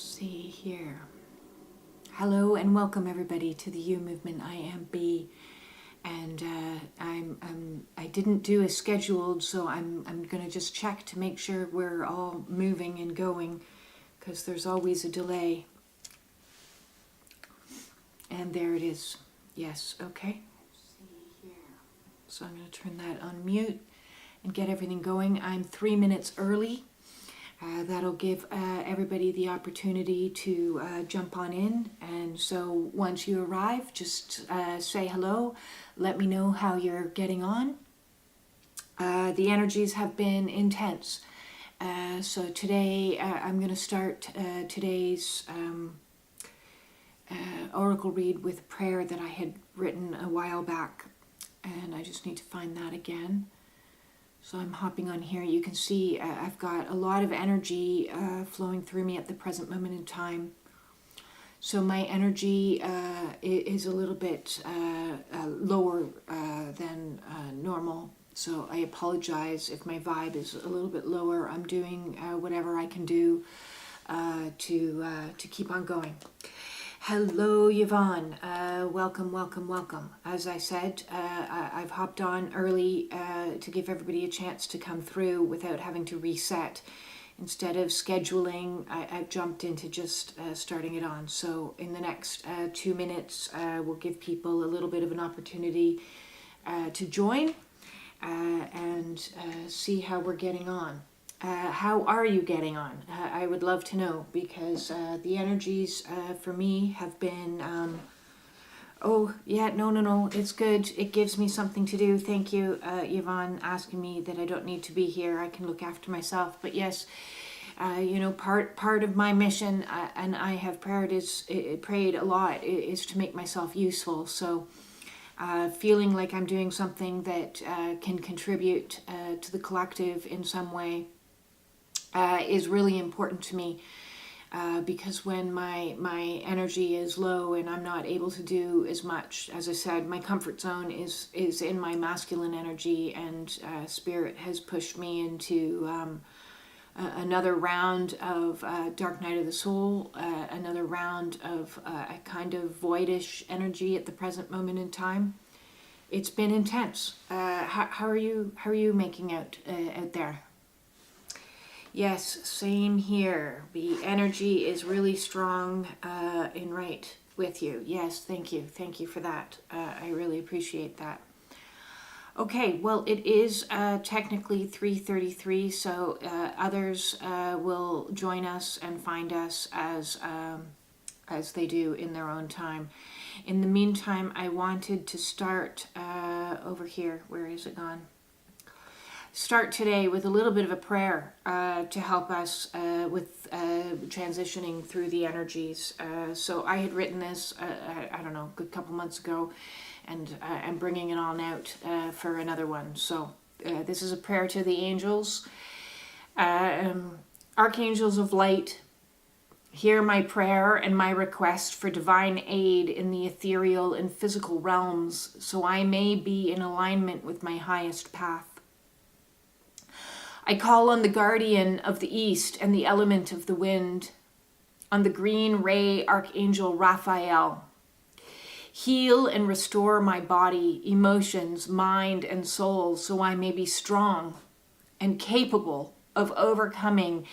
see here. Hello and welcome everybody to the You Movement. I am B, and I didn't do a scheduled, so I'm gonna just check to make sure we're all moving and going, because there's always a delay. And there it is. Yes, okay. See here. So I'm gonna turn that on mute and get everything going. I'm 3 minutes early. That'll give everybody the opportunity to jump on in. And so once you arrive, just say hello. Let me know how you're getting on. The energies have been intense. So today I'm going to start today's oracle read with a prayer that I had written a while back. And I just need to find that again. So I'm hopping on here. You can see I've got a lot of energy flowing through me at the present moment in time. So my energy is a little bit lower than normal. So I apologize if my vibe is a little bit lower. I'm doing whatever I can do to keep on going. Hello, Yvonne. Welcome, welcome, welcome. As I said, I've hopped on early to give everybody a chance to come through without having to reset. Instead of scheduling, I've jumped into just starting it on. So in the next 2 minutes, we'll give people a little bit of an opportunity to join and see how we're getting on. How are you getting on? I would love to know, because the energies for me have been, oh yeah, no, it's good. It gives me something to do. Thank you, Yvonne, asking me that I don't need to be here. I can look after myself. But yes, you know, part of my mission, and I have prayed a lot, is to make myself useful. So feeling like I'm doing something that can contribute to the collective in some way is really important to me, because when my energy is low and I'm not able to do as much, as I said, my comfort zone is in my masculine energy, and spirit has pushed me into another round of dark night of the soul, another round of a kind of voidish energy at the present moment in time. It's been intense. How are you making out there? Yes, same here. The energy is really strong and right with you. Yes, thank you. Thank you for that. I really appreciate that. Okay, well, it is technically 3:33, so others will join us and find us as they do in their own time. In the meantime, I wanted to start over here. Where is it gone? Start today with a little bit of a prayer to help us with transitioning through the energies. So I had written this, I don't know, a good couple months ago, and I'm bringing it on out for another one. So this is a prayer to the angels. Archangels of light, hear my prayer and my request for divine aid in the ethereal and physical realms, so I may be in alignment with my highest path. I call on the guardian of the east and the element of the wind, on the green ray archangel Raphael. Heal and restore my body, emotions, mind, and soul, so I may be strong and capable of overcoming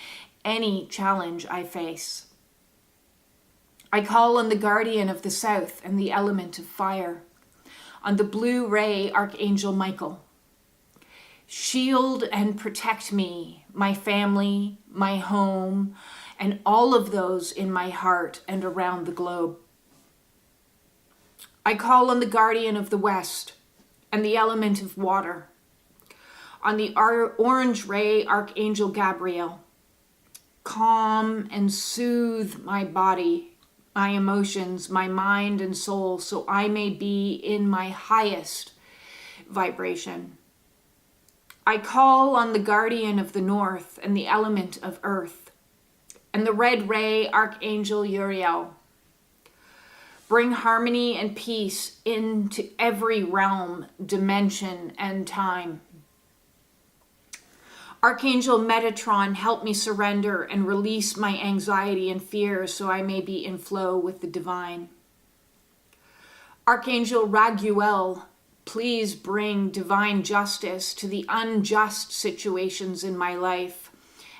any challenge I face. I call on the guardian of the south and the element of fire, on the blue ray archangel Michael. Shield and protect me, my family, my home, and all of those in my heart and around the globe. I call on the guardian of the west and the element of water, on the orange ray archangel Gabriel. Calm and soothe my body, my emotions, my mind and soul, so I may be in my highest vibration. I call on the guardian of the north and the element of earth, and the red ray archangel Uriel. Bring harmony and peace into every realm, dimension, and time. Archangel Metatron, help me surrender and release my anxiety and fear so I may be in flow with the divine. Archangel Raguel, please bring divine justice to the unjust situations in my life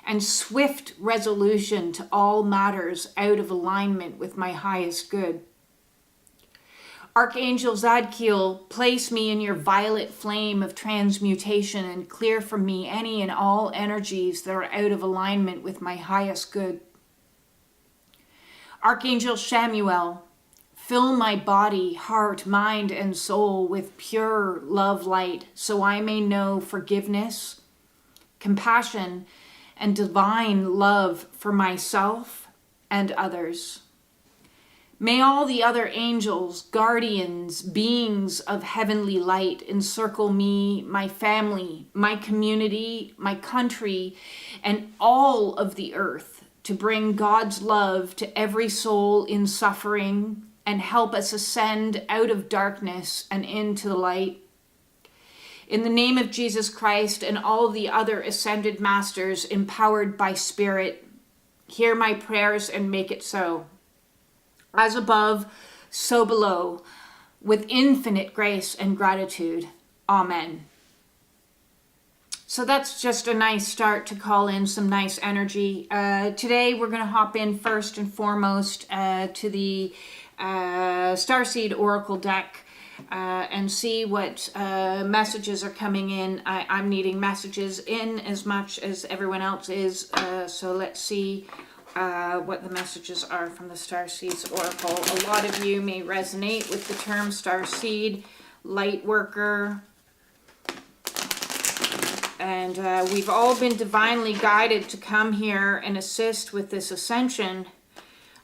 and swift resolution to all matters out of alignment with my highest good. Archangel Zadkiel, place me in your violet flame of transmutation and clear from me any and all energies that are out of alignment with my highest good. Archangel Shamuel, fill my body, heart, mind, and soul with pure love light so I may know forgiveness, compassion, and divine love for myself and others. May all the other angels, guardians, beings of heavenly light encircle me, my family, my community, my country, and all of the earth to bring God's love to every soul in suffering and help us ascend out of darkness and into the light. In the name of Jesus Christ and all the other ascended masters empowered by Spirit, hear my prayers and make it so. As above, so below, with infinite grace and gratitude. Amen. So that's just a nice start to call in some nice energy. Today we're going to hop in first and foremost to the Starseed Oracle deck and see what messages are coming in. I'm needing messages in as much as everyone else is. So let's see what the messages are from the Starseed Oracle. A lot of you may resonate with the term Starseed, light worker, and we've all been divinely guided to come here and assist with this ascension.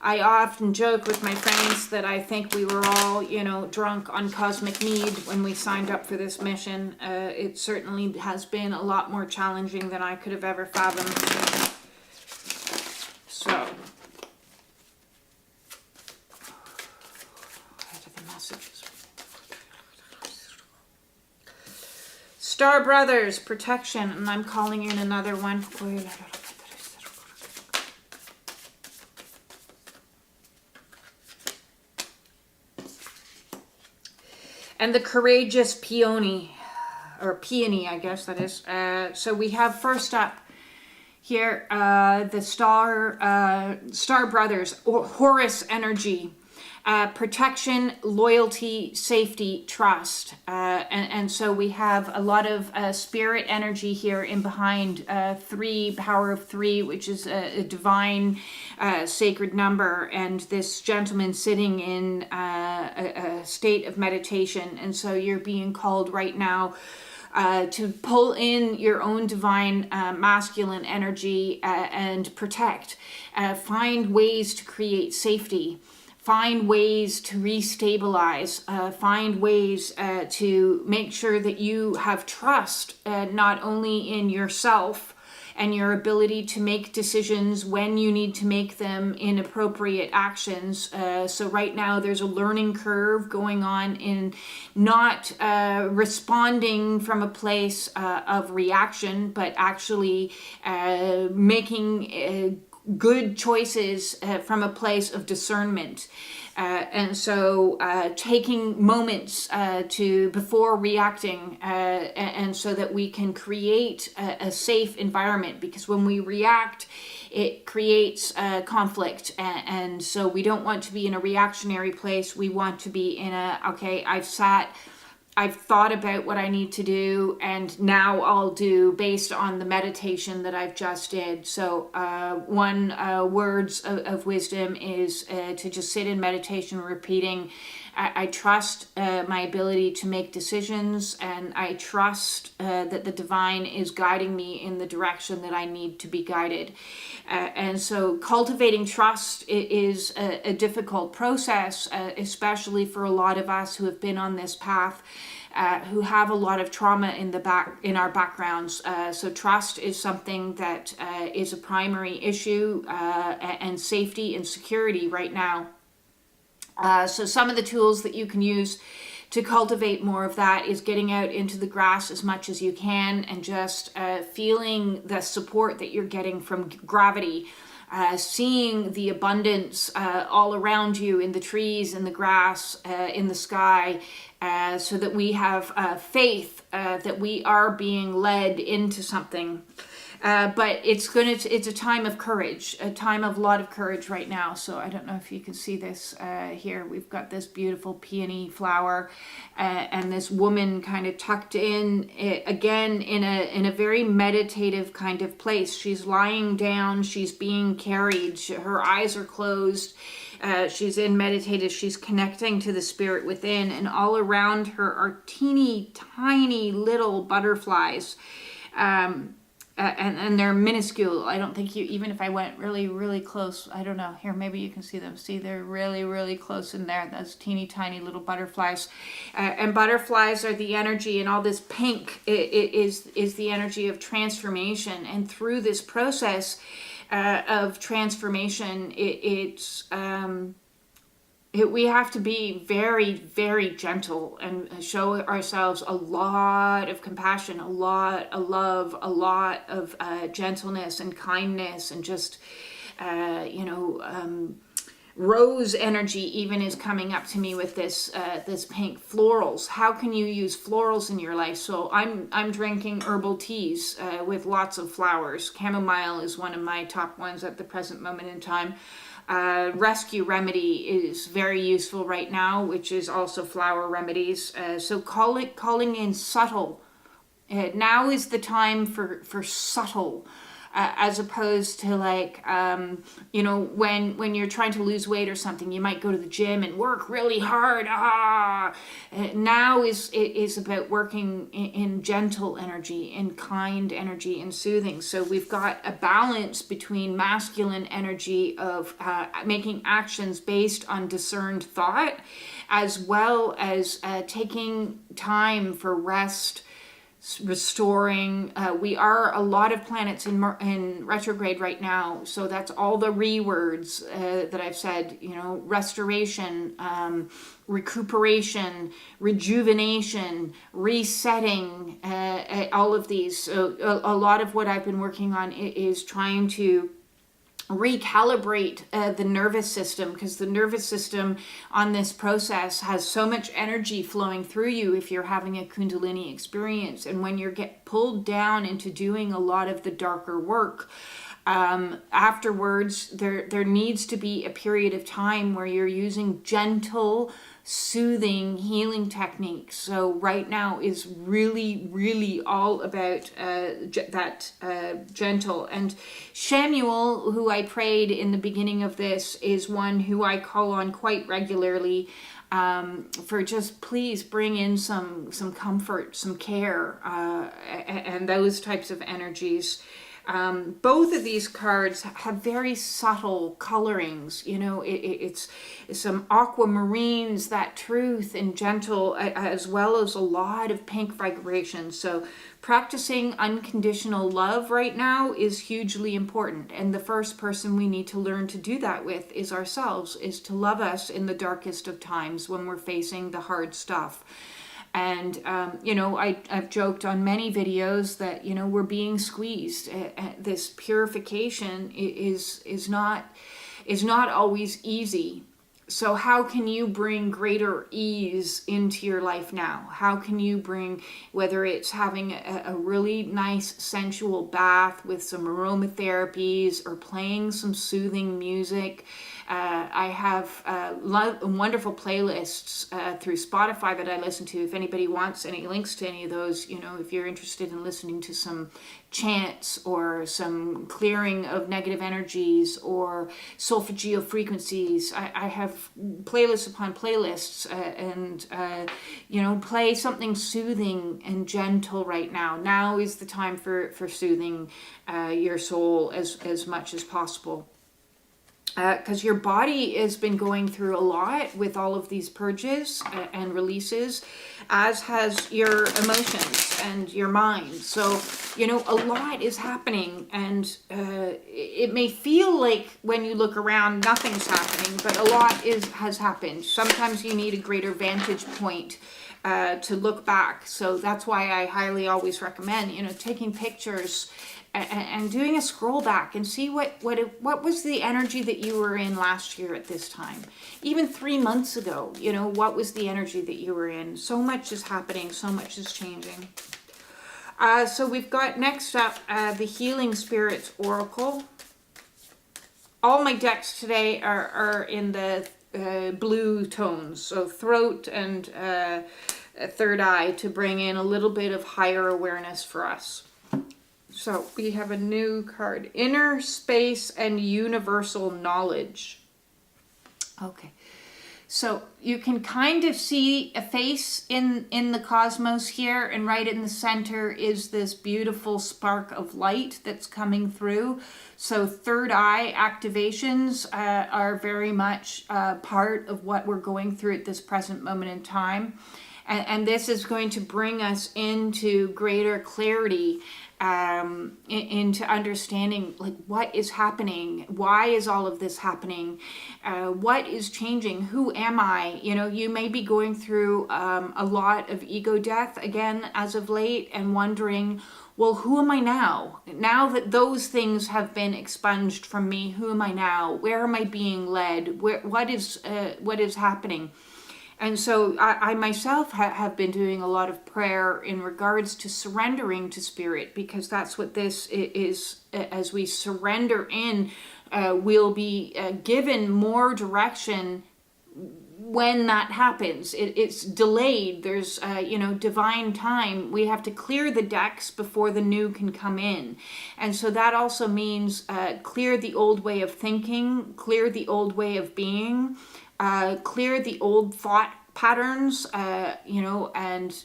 I often joke with my friends that I think we were all, drunk on cosmic mead when we signed up for this mission. It certainly has been a lot more challenging than I could have ever fathomed. So, where are the messages? Star Brothers, protection, and I'm calling in another one. And the courageous peony, or peony, I guess that is. So we have first up here, the Star Brothers, or Horus energy, protection, loyalty, safety, trust. And so we have a lot of spirit energy here in behind power of 3, which is a divine sacred number. And this gentleman sitting in a state of meditation. And so you're being called right now to pull in your own divine masculine energy and protect. Find ways to create safety. Find ways to restabilize. Find ways to make sure that you have trust not only in yourself and your ability to make decisions when you need to make them in appropriate actions. So right now there's a learning curve going on in not responding from a place of reaction, but actually making good choices from a place of discernment. And so taking moments before reacting, and so that we can create a safe environment, because when we react, it creates conflict. And so we don't want to be in a reactionary place. We want to be in I've thought about what I need to do, and now I'll do based on the meditation that I've just did. So one words of wisdom is to just sit in meditation repeating, I trust my ability to make decisions, and I trust that the divine is guiding me in the direction that I need to be guided. And so cultivating trust is a difficult process, especially for a lot of us who have been on this path, who have a lot of trauma in our backgrounds. So trust is something that is a primary issue, and safety and security right now. So some of the tools that you can use to cultivate more of that is getting out into the grass as much as you can and just feeling the support that you're getting from gravity. Seeing the abundance all around you in the trees, in the grass, in the sky, so that we have faith that we are being led into something. But it's a time of courage, a time of a lot of courage right now. So I don't know if you can see this here. We've got this beautiful peony flower and this woman kind of tucked in again in a very meditative kind of place. She's lying down, she's being carried, her eyes are closed. She's in meditative, she's connecting to the spirit within, and all around her are teeny tiny little butterflies. And they're minuscule. I don't think even if I went really, really close, I don't know. Here, maybe you can see them. See, they're really, really close in there. Those teeny tiny little butterflies. And butterflies are the energy, and all this pink is the energy of transformation. And through this process of transformation, we have to be very, very gentle and show ourselves a lot of compassion, a lot of love, a lot of gentleness and kindness, and just, rose energy even is coming up to me with this pink. Florals. How can you use florals in your life? So I'm drinking herbal teas with lots of flowers. Chamomile is one of my top ones at the present moment in time. Rescue remedy is very useful right now, which is also flower remedies. So calling in subtle. Now is the time for subtle, as opposed to when you're trying to lose weight or something, you might go to the gym and work really hard. Now is about working in gentle energy, in kind energy, and soothing. So we've got a balance between masculine energy of making actions based on discerned thought, as well as taking time for rest, restoring. We are a lot of planets in retrograde right now, so that's all the words that I've said. Restoration, recuperation, rejuvenation, resetting, all of these. So a lot of what I've been working on is trying to recalibrate the nervous system, because the nervous system on this process has so much energy flowing through you if you're having a Kundalini experience. And when you get pulled down into doing a lot of the darker work, afterwards there needs to be a period of time where you're using gentle, soothing, healing techniques. So right now is really, really all about that gentle. And Shamuel, who I prayed in the beginning of this, is one who I call on quite regularly for just please bring in some comfort, some care, and those types of energies. Both of these cards have very subtle colorings. It's some aquamarines, that truth and gentle, as well as a lot of pink vibrations. So practicing unconditional love right now is hugely important. And the first person we need to learn to do that with is ourselves, is to love us in the darkest of times when we're facing the hard stuff. And, I've joked on many videos that, we're being squeezed. This purification is not always easy. So how can you bring greater ease into your life now? How can you bring, whether it's having a really nice sensual bath with some aromatherapies or playing some soothing music? I have wonderful playlists through Spotify that I listen to. If anybody wants any links to any of those, if you're interested in listening to some chants or some clearing of negative energies or solfeggio frequencies, I have playlists upon playlists, and play something soothing and gentle right now. Now is the time for soothing your soul as much as possible. Because your body has been going through a lot with all of these purges and releases, as has your emotions and your mind. So, a lot is happening, and it may feel like when you look around nothing's happening, but a lot has happened. Sometimes you need a greater vantage point to look back. So that's why I highly always recommend, taking pictures and doing a scroll back and see what was the energy that you were in last year at this time. Even 3 months ago, what was the energy that you were in? So much is happening, so much is changing. So we've got next up the Healing Spirits Oracle. All my decks today are in the blue tones, so throat and third eye, to bring in a little bit of higher awareness for us. So we have a new card, Inner Space and Universal Knowledge. Okay, so you can kind of see a face in the cosmos here, and right in the center is this beautiful spark of light that's coming through. So third eye activations are very much part of what we're going through at this present moment in time. And this is going to bring us into greater clarity, into understanding like what is happening, why is all of this happening, what is changing, who am I? You may be going through a lot of ego death again as of late, and wondering, well, who am I now? Now that those things have been expunged from me, who am I now? Where am I being led? What is happening? And so I myself have been doing a lot of prayer in regards to surrendering to spirit, because that's what this is. As we surrender in, we'll be given more direction when that happens. It's delayed. There's, divine time. We have to clear the decks before the new can come in. And so that also means clear the old way of thinking, clear the old way of being, clear the old thought patterns, and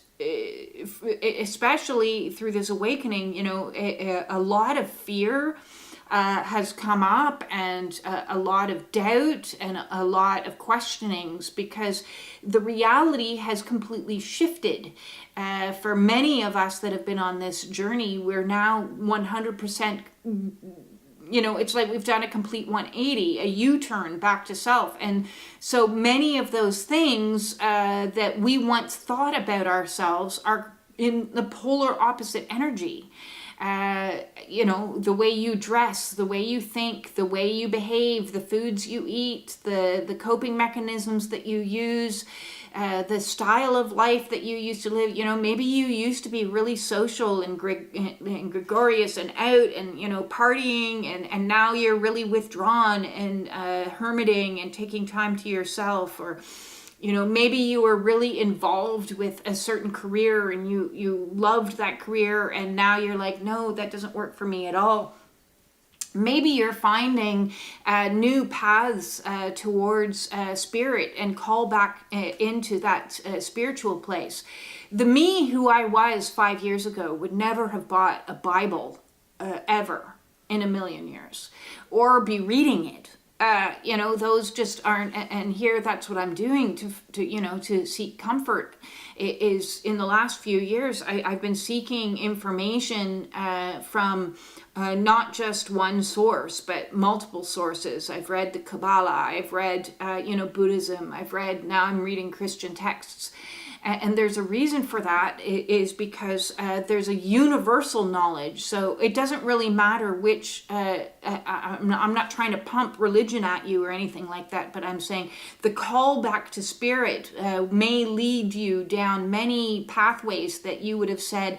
especially through this awakening, a lot of fear has come up, and a lot of doubt and a lot of questionings, because the reality has completely shifted. For many of us that have been on this journey, we're now 100%, it's like we've done a complete 180, a U-turn back to self. And so many of those things that we once thought about ourselves are in the polar opposite energy. The way you dress, the way you think, the way you behave, the foods you eat, the coping mechanisms that you use, the style of life that you used to live. Maybe you used to be really social and gregarious and out and, partying, and now you're really withdrawn and hermiting and taking time to yourself. Or maybe you were really involved with a certain career and you loved that career, and now you're like, no, that doesn't work for me at all. Maybe you're finding new paths towards spirit and call back into that spiritual place. The me who I was 5 years ago would never have bought a Bible ever in a million years, or be reading it. Those just aren't, and here that's what I'm doing to seek comfort. Is in the last few years, I've been seeking information from not just one source, but multiple sources. I've read the Kabbalah, I've read, Buddhism, now I'm reading Christian texts. And there's a reason for that, is because there's a universal knowledge. So it doesn't really matter which, I'm not trying to pump religion at you or anything like that, but I'm saying the call back to spirit may lead you down many pathways that you would have said,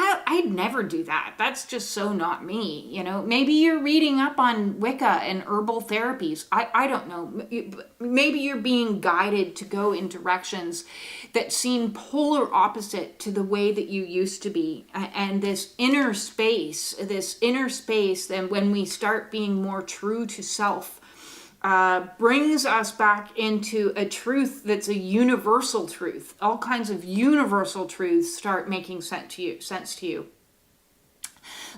I'd never do that. That's just so not me. Maybe you're reading up on Wicca and herbal therapies. I don't know. Maybe you're being guided to go in directions that seem polar opposite to the way that you used to be. And this inner space, then when we start being more true to self, brings us back into a truth that's a universal truth. All kinds of universal truths start making sense to you.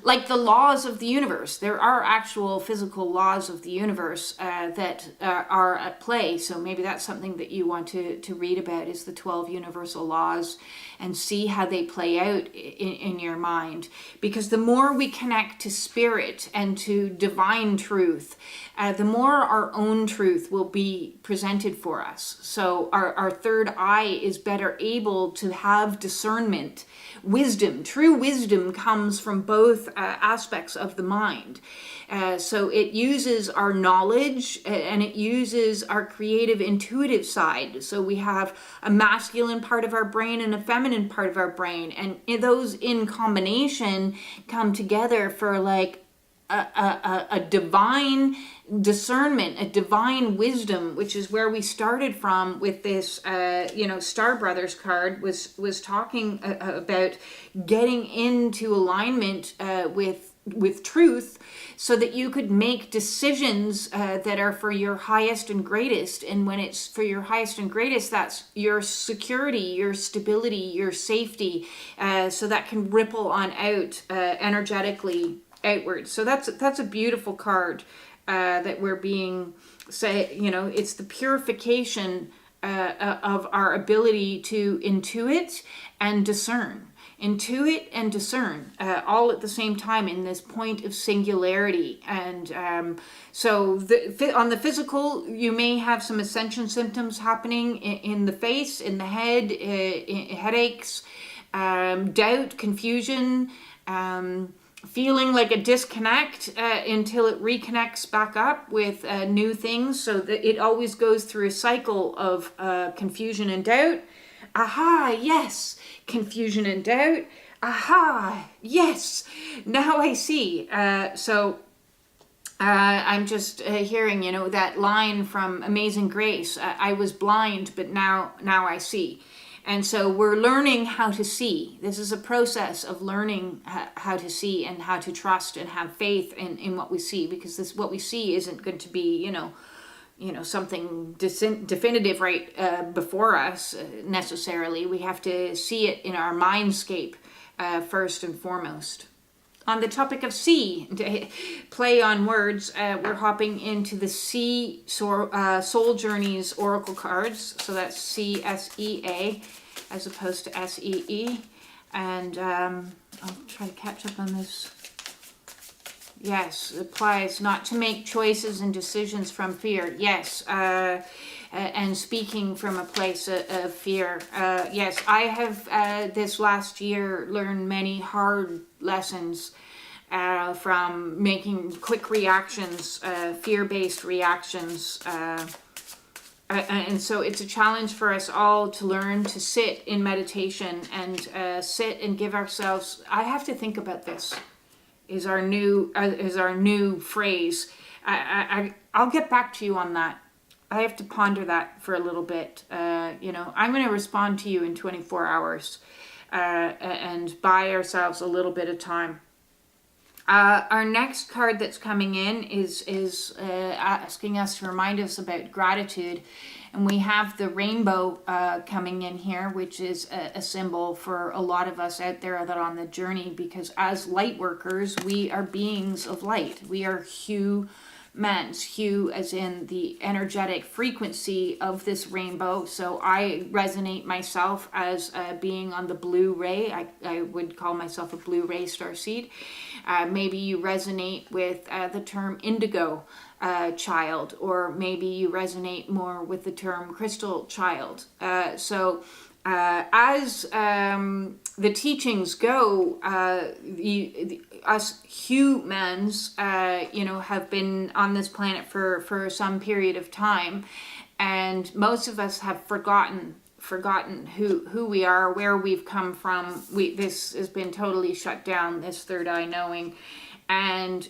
like the laws of the universe. There are actual physical laws of the universe that are at play. So maybe that's something that you want to read about, is the 12 universal laws, and see how they play out in your mind. Because the more we connect to spirit and to divine truth, the more our own truth will be presented for us. So our third eye is better able to have discernment. Wisdom, true wisdom, comes from both aspects of the mind. So it uses our knowledge and it uses our creative, intuitive side. So we have a masculine part of our brain and a feminine part of our brain. And those in combination come together for like a divine discernment, a divine wisdom, which is where we started from with this, Star Brothers card was talking about getting into alignment with truth, so that you could make decisions that are for your highest and greatest. And when it's for your highest and greatest, that's your security, your stability, your safety, so that can ripple on out energetically outwards. So that's a beautiful card that we're being it's the purification of our ability to intuit and discern. Intuit and discern all at the same time in this point of singularity. And so on the physical, you may have some ascension symptoms happening in the face, in the head, headaches, doubt, confusion, feeling like a disconnect until it reconnects back up with new things. So that it always goes through a cycle of confusion and doubt. Aha, yes, confusion and doubt. Aha, yes, now I see. I'm just hearing, that line from Amazing Grace. I was blind, but now I see. And so we're learning how to see. This is a process of learning how to see and how to trust and have faith in what we see, because what we see isn't going to be, something definitive right before us necessarily. We have to see it in our mindscape first and foremost. On the topic of see, to play on words, we're hopping into the See Soul Journeys Oracle cards. So that's CSEA as opposed to SEE. And I'll try to catch up on this. Yes, it applies not to make choices and decisions from fear. Yes, and speaking from a place of fear. Yes, I have this last year learned many hard lessons from making quick reactions, fear-based reactions. And so it's a challenge for us all to learn to sit in meditation and sit and give ourselves, I have to think about this, is our new phrase. I'll get back to you on that. I have to ponder that for a little bit. I'm going to respond to you in 24 hours and buy ourselves a little bit of time. Our next card that's coming in is asking us to remind us about gratitude. And we have the rainbow coming in here, which is a symbol for a lot of us out there that are on the journey, because as light workers, we are beings of light. We are humans, hue as in the energetic frequency of this rainbow. So I resonate myself as being on the blue ray. I would call myself a blue ray starseed. Maybe you resonate with the term indigo child, or maybe you resonate more with the term crystal child. So as the teachings go, us humans, have been on this planet for some period of time, and most of us have forgotten who we are, where we've come from. This has been totally shut down, this third eye knowing. And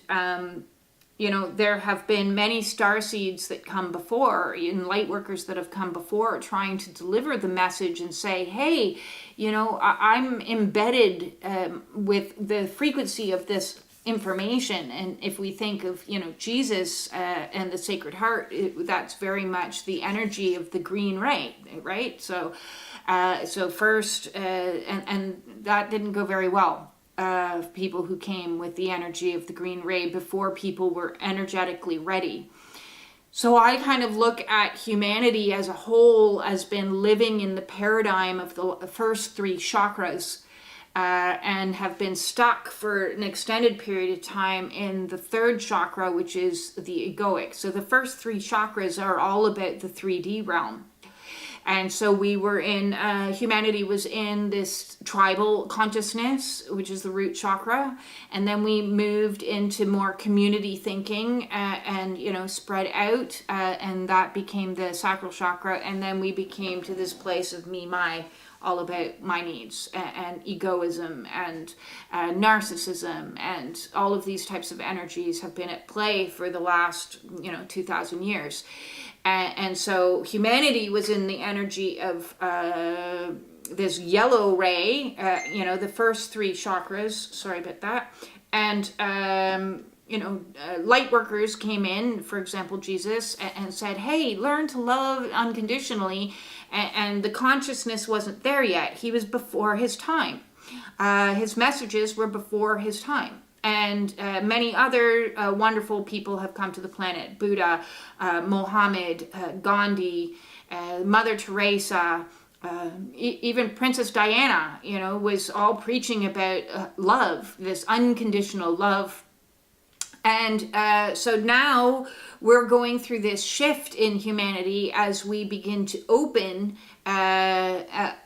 there have been many starseeds that come before, and light workers that have come before, trying to deliver the message and say, hey, I'm embedded with the frequency of this information. And if we think of, Jesus and the Sacred Heart, that's very much the energy of the green ray, right? So first, and that didn't go very well. of people who came with the energy of the green ray before people were energetically ready. So I kind of look at humanity as a whole as been living in the paradigm of the first three chakras, and have been stuck for an extended period of time in the third chakra, which is the egoic. So the first three chakras are all about the 3D realm. And so we were in, humanity was in this tribal consciousness, which is the root chakra. And then we moved into more community thinking, and, spread out. And that became the sacral chakra. And then we became to this place of me, my, all about my needs and egoism and narcissism, and all of these types of energies have been at play for the last 2,000 years. And so humanity was in the energy of this yellow ray, the first three chakras, sorry about that. And light workers came in, for example, Jesus, and said, hey, learn to love unconditionally. And the consciousness wasn't there yet. He was before his time. His messages were before his time. And many other wonderful people have come to the planet. Buddha, Mohammed, Gandhi, Mother Teresa, even Princess Diana, was all preaching about love, this unconditional love. And so now we're going through this shift in humanity as we begin to open our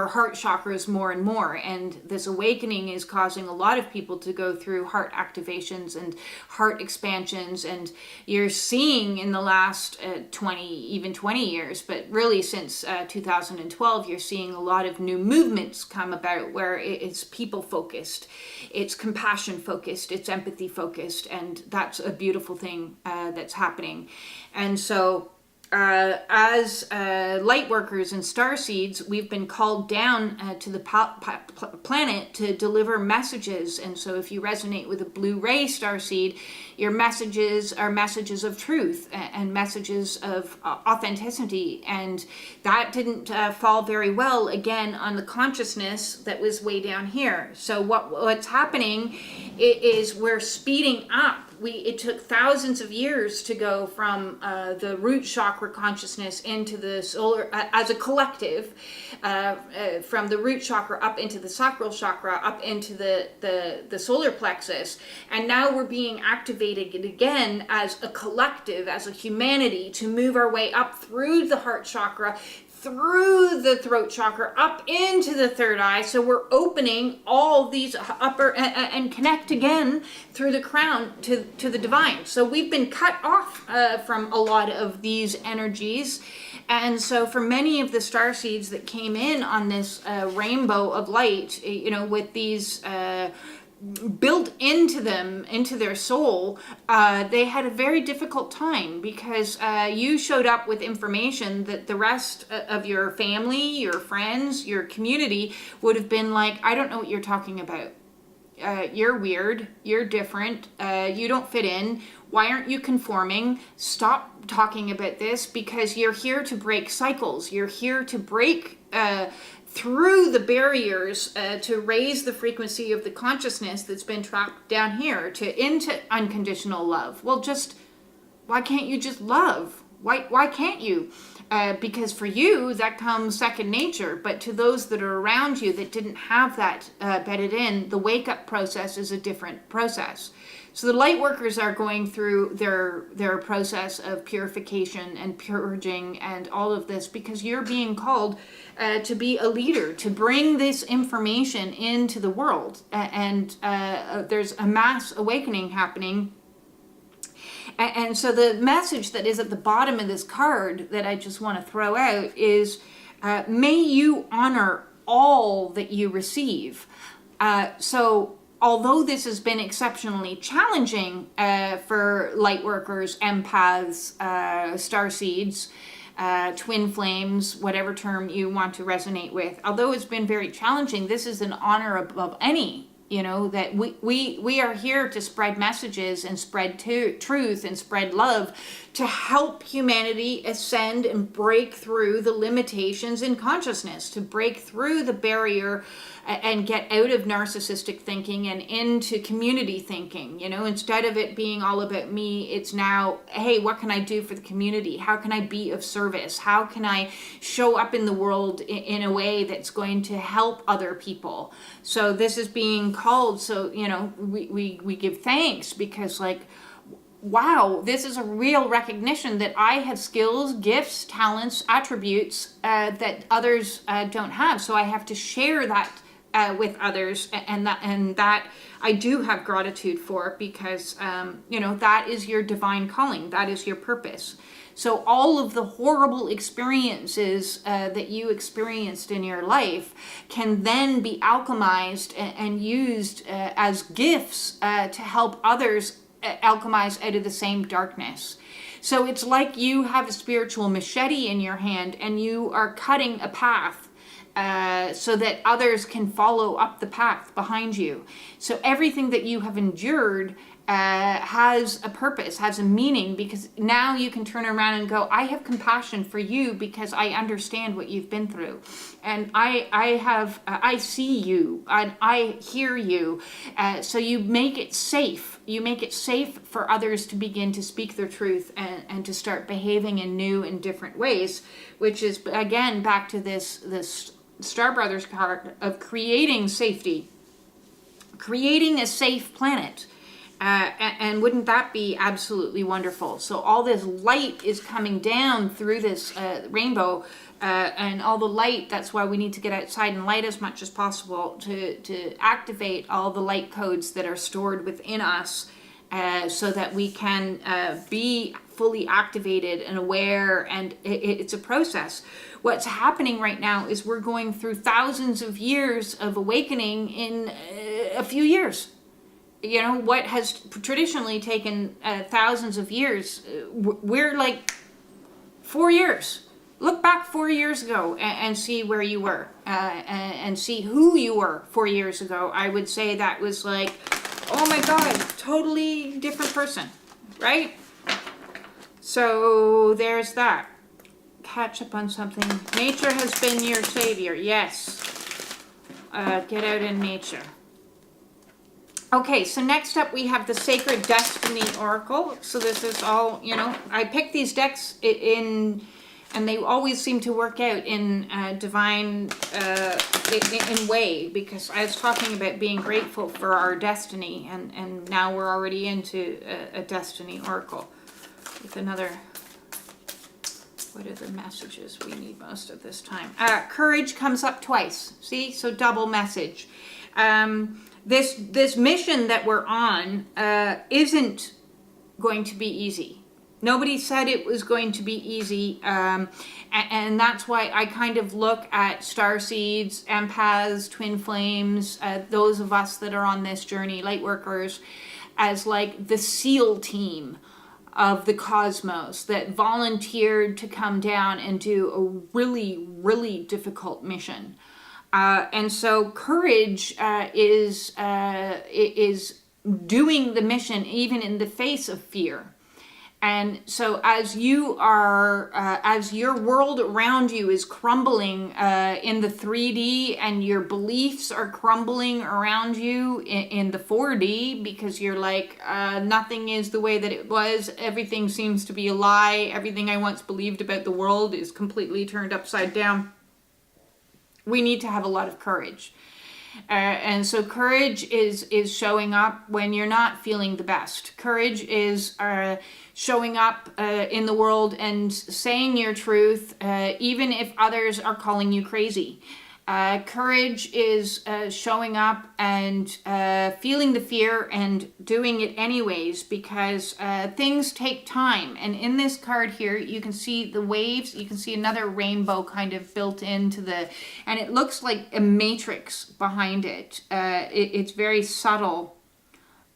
heart chakras more and more. And this awakening is causing a lot of people to go through heart activations and heart expansions. And you're seeing in the last 20 years, but really since 2012, you're seeing a lot of new movements come about where it's people focused, it's compassion focused, it's empathy focused. And that's a beautiful thing that's happening. And so as light workers and starseeds, we've been called down to the planet to deliver messages. And so if you resonate with a blue ray starseed, your messages are messages of truth and messages of authenticity. And that didn't fall very well, again, on the consciousness that was way down here. So what's happening is we're speeding up. It took thousands of years to go from the root chakra consciousness into the solar, as a collective, from the root chakra up into the sacral chakra, up into the solar plexus. And now we're being activated again as a collective, as a humanity, to move our way up through the heart chakra, through the throat chakra, up into the third eye. So we're opening all these upper and connect again through the crown to the divine. So we've been cut off from a lot of these energies. And so for many of the starseeds that came in on this rainbow of light, with these built into them, into their soul, they had a very difficult time because you showed up with information that the rest of your family, your friends, your community would have been like, I don't know what you're talking about. You're weird. You're different. You don't fit in. Why aren't you conforming? Stop talking about this, because you're here to break cycles. You're here to break through the barriers to raise the frequency of the consciousness that's been trapped down here into unconditional love. Well, why can't you just love? Why can't you? Because for you, that comes second nature. But to those that are around you that didn't have that bedded in, the wake-up process is a different process. So the light workers are going through their process of purification and purging and all of this, because you're being called to be a leader, to bring this information into the world. And there's a mass awakening happening. And so the message that is at the bottom of this card that I just want to throw out is, may you honor all that you receive. So although this has been exceptionally challenging for light workers, empaths, starseeds, twin flames, whatever term you want to resonate with, although it's been very challenging, this is an honor above any You know, that we are here to spread messages and spread truth and spread love to help humanity ascend and break through the limitations in consciousness, to break through the barrier and get out of narcissistic thinking and into community thinking. You know, instead of it being all about me, it's now, hey, what can I do for the community? How can I be of service? How can I show up in the world in a way that's going to help other people? So this is being called, so, you know, we give thanks because, like, wow, this is a real recognition that I have skills, gifts, talents, attributes that others don't have. So I have to share that with others, and that I do have gratitude for, because you know, that is your divine calling, that is your purpose. So all of the horrible experiences that you experienced in your life can then be alchemized and used as gifts to help others alchemize out of the same darkness. So it's like you have a spiritual machete in your hand and you are cutting a path so that others can follow up the path behind you. So everything that you have endured has a purpose, has a meaning, because now you can turn around and go, I have compassion for you because I understand what you've been through, and I see you and I hear you. So you make it safe. You make it safe for others to begin to speak their truth and to start behaving in new and different ways, which is again back to this Star Brothers card of creating safety, creating a safe planet. And wouldn't that be absolutely wonderful? So all this light is coming down through this rainbow, and all the light, that's why we need to get outside and light as much as possible to activate all the light codes that are stored within us, so that we can be fully activated and aware, and it's a process. What's happening right now is we're going through thousands of years of awakening in a few years. You know, what has traditionally taken thousands of years, we're like 4 years. Look back 4 years ago and see where you were, and see who you were 4 years ago. I would say that was like, oh my God, totally different person, right? So there's that. Catch up on something. Nature has been your savior. Yes. Get out in nature. Okay, so next up we have the Sacred Destiny Oracle. So this is all, you know, I picked these decks in, and they always seem to work out in divine in way, because I was talking about being grateful for our destiny, and now we're already into a Destiny Oracle with another. What are the messages we need most of this time? Courage comes up twice. See, so double message. This mission that we're on isn't going to be easy. Nobody said it was going to be easy, and that's why I kind of look at starseeds, empaths, twin flames, those of us that are on this journey, light workers, as like the SEAL team of the cosmos that volunteered to come down and do a really, really difficult mission. And so courage is doing the mission even in the face of fear. And so as you are, as your world around you is crumbling in the 3D, and your beliefs are crumbling around you in the 4D, because you're like, nothing is the way that it was, everything seems to be a lie, everything I once believed about the world is completely turned upside down. We need to have a lot of courage. And so courage is showing up when you're not feeling the best. Courage is showing up in the world and saying your truth, even if others are calling you crazy. Courage is showing up and feeling the fear and doing it anyways, because things take time. And in this card here, you can see the waves. You can see another rainbow kind of built into and it looks like a matrix behind it. It's very subtle.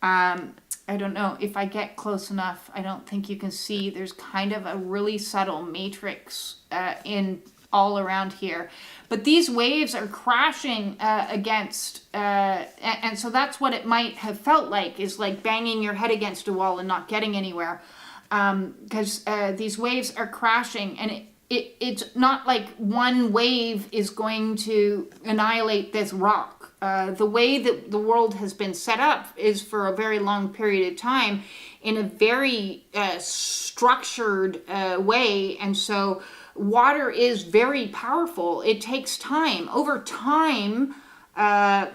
I don't know if I get close enough. I don't think you can see. There's kind of a really subtle matrix in all around here. But these waves are crashing against, and so that's what it might have felt like, is like banging your head against a wall and not getting anywhere. Because these waves are crashing, and it's not like one wave is going to annihilate this rock. The way that the world has been set up is for a very long period of time in a very structured way, and so water is very powerful. It takes time. Over time,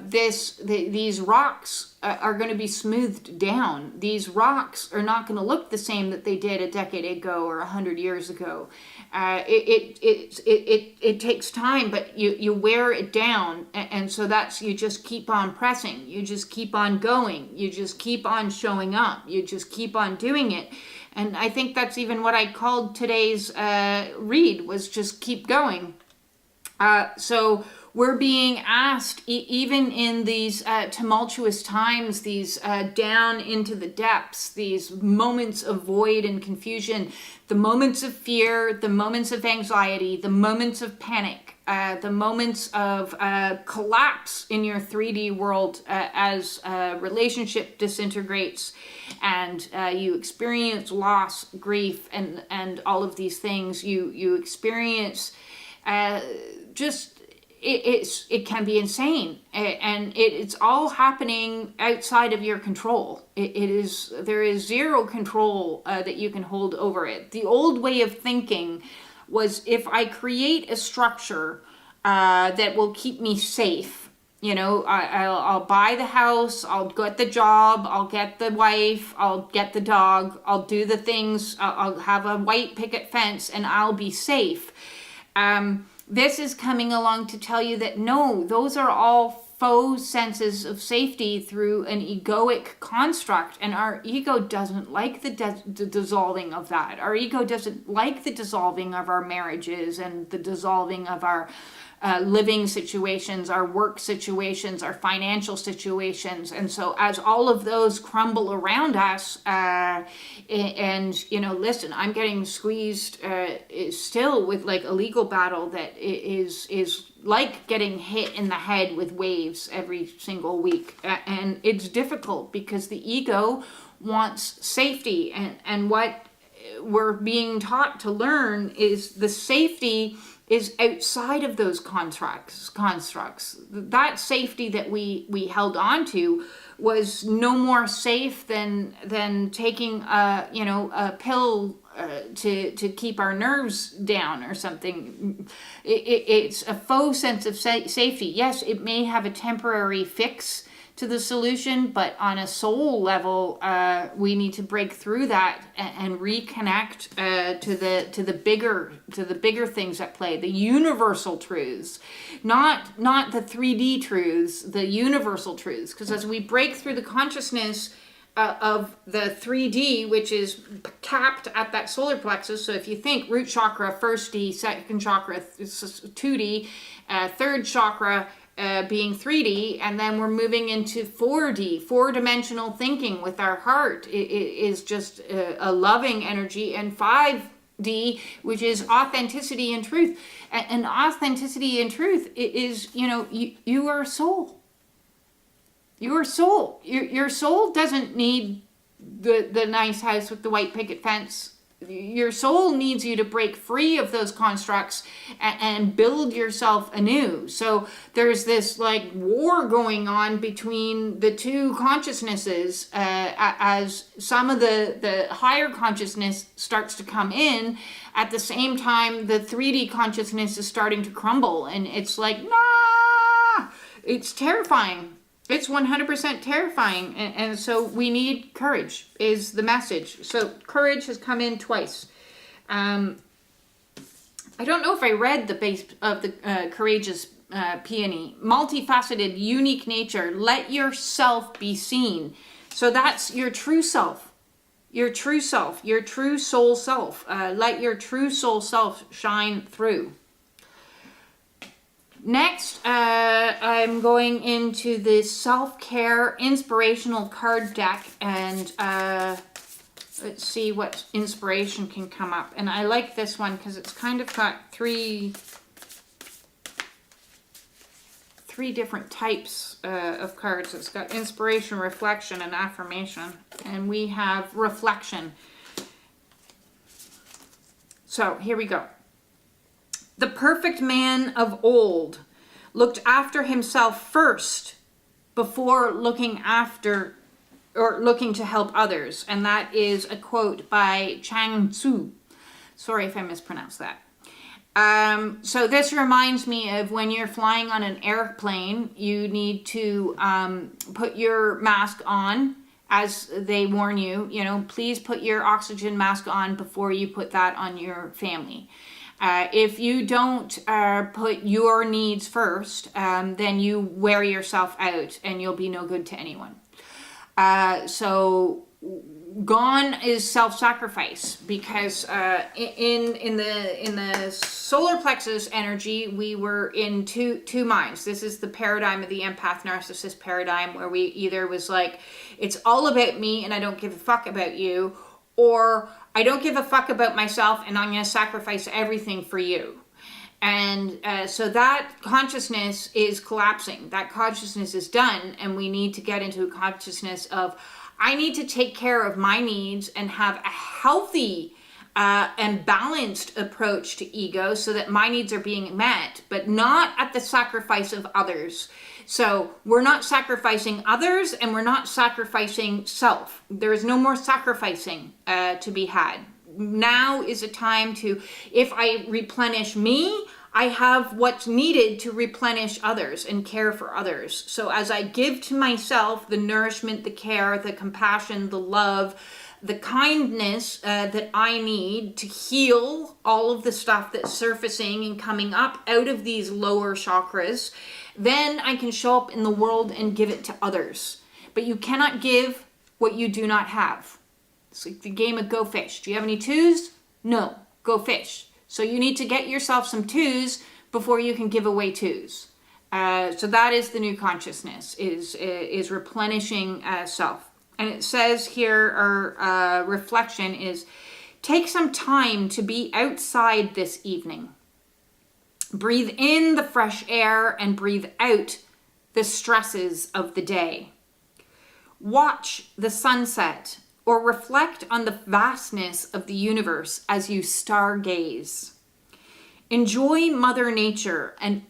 these rocks are going to be smoothed down. These rocks are not going to look the same that they did a decade ago or 100 years ago. It takes time, but you wear it down, and so that's, you just keep on pressing, you just keep on going, you just keep on showing up, you just keep on doing it. And I think that's even what I called today's read, was just keep going. So we're being asked, even in these tumultuous times, these down into the depths, these moments of void and confusion, the moments of fear, the moments of anxiety, the moments of panic, the moments of collapse in your 3D world as relationship disintegrates and you experience loss, grief, and all of these things. You experience it can be insane, and it's all happening outside of your control. There is zero control that you can hold over it. The old way of thinking was, if I create a structure that will keep me safe, I'll buy the house, I'll get the job, I'll get the wife, I'll get the dog, I'll do the things, I'll have a white picket fence, and I'll be safe. This is coming along to tell you that no, those are all faux senses of safety through an egoic construct, and our ego doesn't like the dissolving of that. Our ego doesn't like the dissolving of our marriages and the dissolving of our living situations, our work situations, our financial situations. And so as all of those crumble around us, listen, I'm getting squeezed still with like a legal battle that is like getting hit in the head with waves every single week. And it's difficult because the ego wants safety, and what we're being taught to learn is the safety is outside of those constructs. That safety that we held on to was no more safe than taking a pill to keep our nerves down or something. It's a faux sense of safety. Yes, it may have a temporary fix to the solution, but on a soul level, we need to break through that and reconnect to the bigger things at play, the universal truths, not the 3D truths, the universal truths. Because as we break through the consciousness of the 3D, which is capped at that solar plexus. So if you think root chakra, first D, second chakra, 2D, third chakra being 3D, and then we're moving into 4D, four-dimensional thinking with our heart. It is just a loving energy, and 5D, which is authenticity and truth. And authenticity and truth is, you are a soul. You're a soul. Your soul doesn't need the nice house with the white picket fence. Your soul needs you to break free of those constructs and build yourself anew. So there's this like war going on between the two consciousnesses as some of the higher consciousness starts to come in. At the same time, the 3D consciousness is starting to crumble, and it's like, nah! It's terrifying. It's 100% terrifying, and so we need courage is the message. So courage has come in twice. I don't know if I read the base of the Courageous Peony. Multifaceted, unique nature. Let yourself be seen. So that's your true self. Your true self. Your true soul self. Let your true soul self shine through. Next, I'm going into the self-care inspirational card deck, and let's see what inspiration can come up. And I like this one because it's kind of got three 3 different types of cards. It's got inspiration, reflection, and affirmation. And we have reflection. So here we go. The perfect man of old looked after himself first before looking after or looking to help others. And that is a quote by Chang Tzu. Sorry if I mispronounced that. So this reminds me of when you're flying on an airplane, you need to put your mask on as they warn you, please put your oxygen mask on before you put that on your family. If you don't put your needs first, then you wear yourself out and you'll be no good to anyone. So gone is self-sacrifice, because in the solar plexus energy, we were in two minds. This is the paradigm of the empath narcissist paradigm, where we either was like, it's all about me and I don't give a fuck about you, or I don't give a fuck about myself and I'm going to sacrifice everything for you. And so that consciousness is collapsing. That consciousness is done, and we need to get into a consciousness of, I need to take care of my needs and have a healthy and balanced approach to ego so that my needs are being met, but not at the sacrifice of others. So we're not sacrificing others and we're not sacrificing self. There is no more sacrificing to be had. Now is a time to, if I replenish me, I have what's needed to replenish others and care for others. So as I give to myself the nourishment, the care, the compassion, the love, the kindness that I need to heal all of the stuff that's surfacing and coming up out of these lower chakras, then I can show up in the world and give it to others. But you cannot give what you do not have. It's like the game of Go Fish. Do you have any twos? No. Go fish. So you need to get yourself some twos before you can give away twos. So that is the new consciousness, is replenishing self. And it says here, our reflection is, take some time to be outside this evening. Breathe in the fresh air and breathe out the stresses of the day. Watch the sunset or reflect on the vastness of the universe as you stargaze. Enjoy Mother Nature and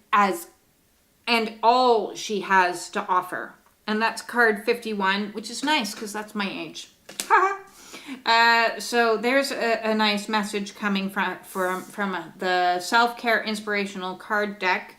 all she has to offer. And that's card 51, which is nice because that's my age. So there's a nice message coming from the Self-Care Inspirational card deck.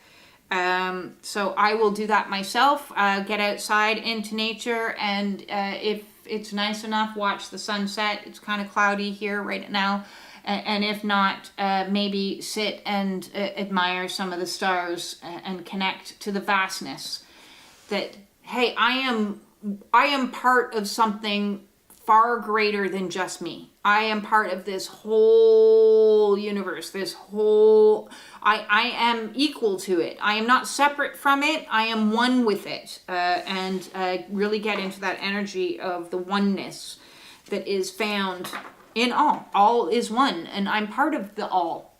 So I will do that myself. Get outside into nature, and if it's nice enough, watch the sunset. It's kind of cloudy here right now. And if not, maybe sit and admire some of the stars and connect to the vastness that, hey, I am part of something far greater than just me. I am part of this whole universe, I am equal to it. I am not separate from it. I am one with it. And really get into that energy of the oneness that is found in all. All is one, and I'm part of the all.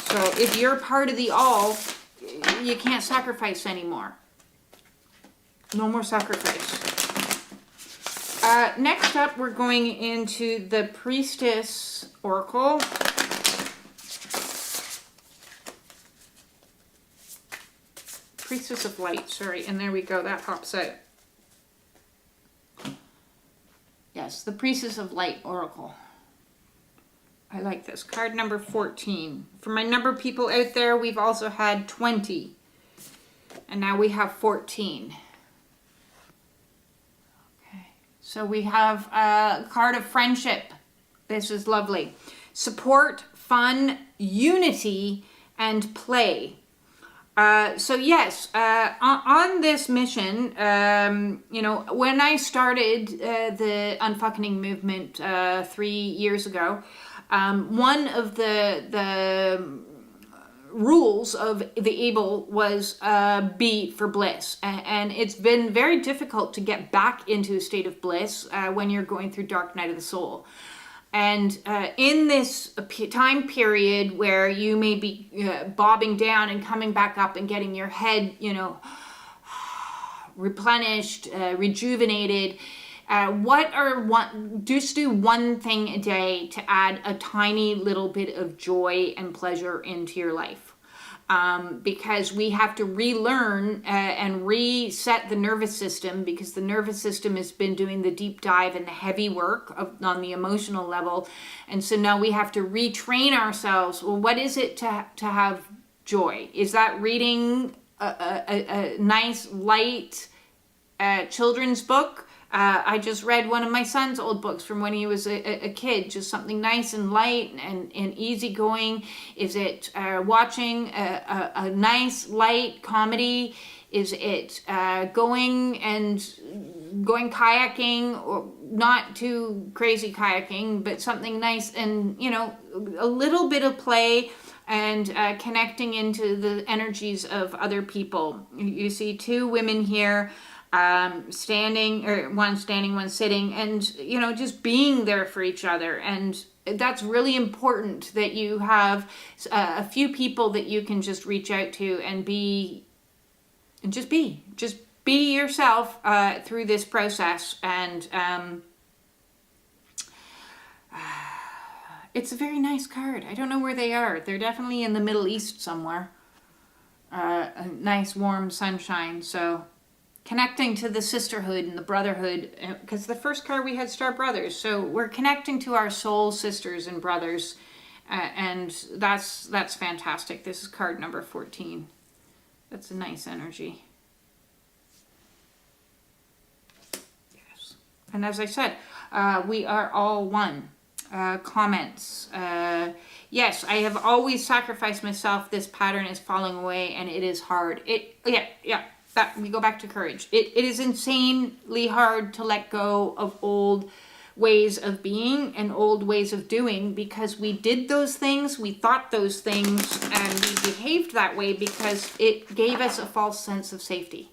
So if you're part of the all, you can't sacrifice anymore. No more sacrifice. Next up, we're going into the Priestess Oracle. Priestess of Light, sorry, and there we go, that pops out. Yes, the Priestess of Light Oracle. I like this. Card number 14. For my number of people out there, we've also had 20. And now we have 14. So we have a card of friendship. This is lovely. Support, fun, unity, and play. So yes, on this mission, when I started the Unfuckening Movement 3 years ago, one of the rules of the able was B for bliss, and it's been very difficult to get back into a state of bliss when you're going through dark night of the soul. And in this time period where you may be bobbing down and coming back up and getting your head, replenished, rejuvenated, just do one thing a day to add a tiny little bit of joy and pleasure into your life. Because we have to relearn and reset the nervous system, because the nervous system has been doing the deep dive and the heavy work on the emotional level. And so now we have to retrain ourselves. Well, what is it to have joy? Is that reading a nice, light children's book? I just read one of my son's old books from when he was a kid, just something nice and light and easygoing. Is it watching a nice, light comedy? Is it going kayaking, or not too crazy kayaking, but something nice and, a little bit of play and connecting into the energies of other people. You see two women here, one standing, one sitting, and just being there for each other. And that's really important, that you have a few people that you can just reach out to and just be yourself through this process. And it's a very nice card. I don't know where they are. They're definitely in the Middle East somewhere. A nice warm sunshine. So connecting to the sisterhood and the brotherhood, because the first card we had Star Brothers. So we're connecting to our soul sisters and brothers, and that's fantastic. This is card number 14. That's a nice energy. Yes. And as I said, we are all one. Comments. Yes, I have always sacrificed myself. This pattern is falling away and it is hard. We go back to courage. It is insanely hard to let go of old ways of being and old ways of doing, because we did those things, we thought those things, and we behaved that way because it gave us a false sense of safety.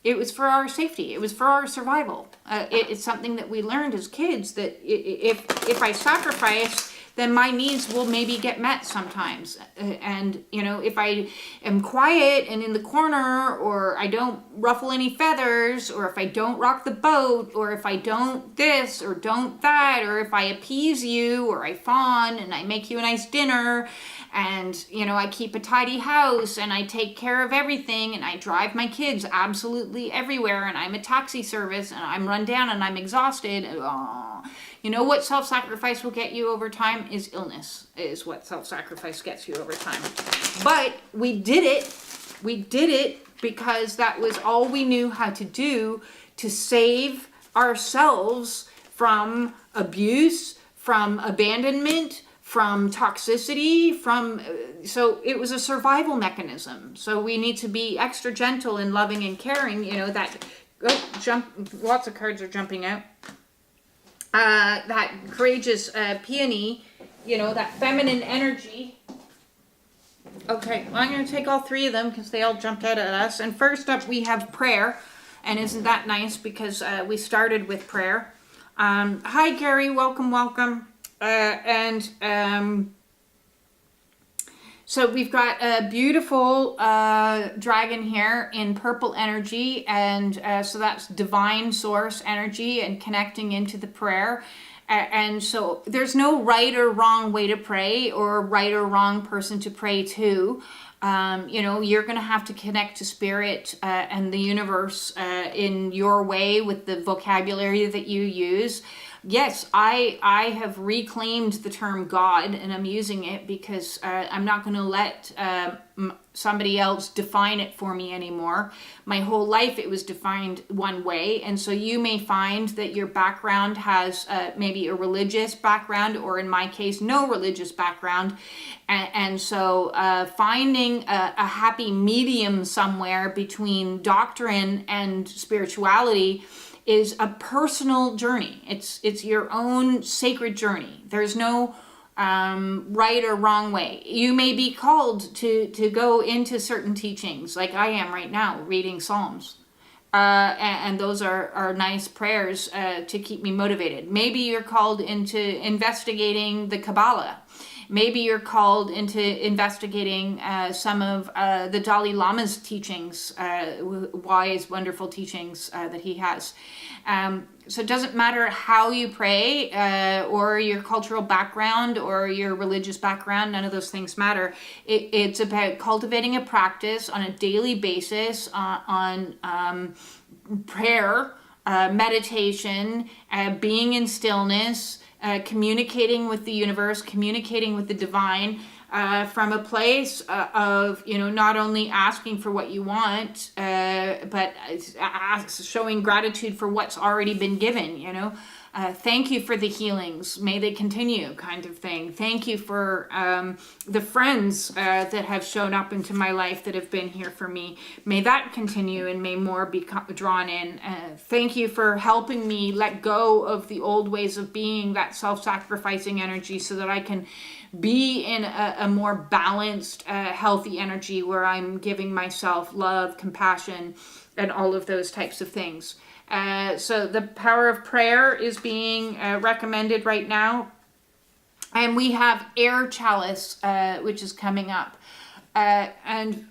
It was for our safety. It was for our survival. It's something that we learned as kids, that if I sacrifice, then my needs will maybe get met sometimes. And, if I am quiet and in the corner, or I don't ruffle any feathers, or if I don't rock the boat, or if I don't this or don't that, or if I appease you, or I fawn and I make you a nice dinner, and, I keep a tidy house and I take care of everything and I drive my kids absolutely everywhere and I'm a taxi service and I'm run down and I'm exhausted. What self-sacrifice will get you over time is illness, is what self-sacrifice gets you over time. But we did it because that was all we knew how to do to save ourselves from abuse, from abandonment, from toxicity, so it was a survival mechanism. So we need to be extra gentle and loving and caring, lots of cards are jumping out. That courageous peony, that feminine energy. Okay, well, I'm going to take all three of them because they all jumped out at us. And first up we have prayer. And isn't that nice, because we started with prayer. Hi Gary, welcome. So we've got a beautiful dragon here in purple energy, and so that's divine source energy and connecting into the prayer. And so there's no right or wrong way to pray, or right or wrong person to pray to. You're going to have to connect to spirit and the universe in your way with the vocabulary that you use. Yes, I have reclaimed the term God, and I'm using it because I'm not going to let somebody else define it for me anymore. My whole life it was defined one way, and so you may find that your background has maybe a religious background, or in my case, no religious background. And so finding a happy medium somewhere between doctrine and spirituality is a personal journey. It's your own sacred journey. There's no right or wrong way. You may be called to go into certain teachings, like I am right now, reading Psalms. And those are nice prayers to keep me motivated. Maybe you're called into investigating the Kabbalah. Maybe you're called into investigating some of the Dalai Lama's teachings, wise, wonderful teachings that he has. So it doesn't matter how you pray or your cultural background or your religious background. None of those things matter. It's about cultivating a practice on a daily basis on prayer, meditation, being in stillness, communicating with the universe, communicating with the divine, from a place of, not only asking for what you want, but showing gratitude for what's already been given, thank you for the healings. May they continue, kind of thing. Thank you for the friends that have shown up into my life that have been here for me. May that continue and may more be drawn in. Thank you for helping me let go of the old ways of being, that self-sacrificing energy, so that I can be in a more balanced, healthy energy where I'm giving myself love, compassion, and all of those types of things. So the power of prayer is being recommended right now. And we have air chalice, which is coming up. And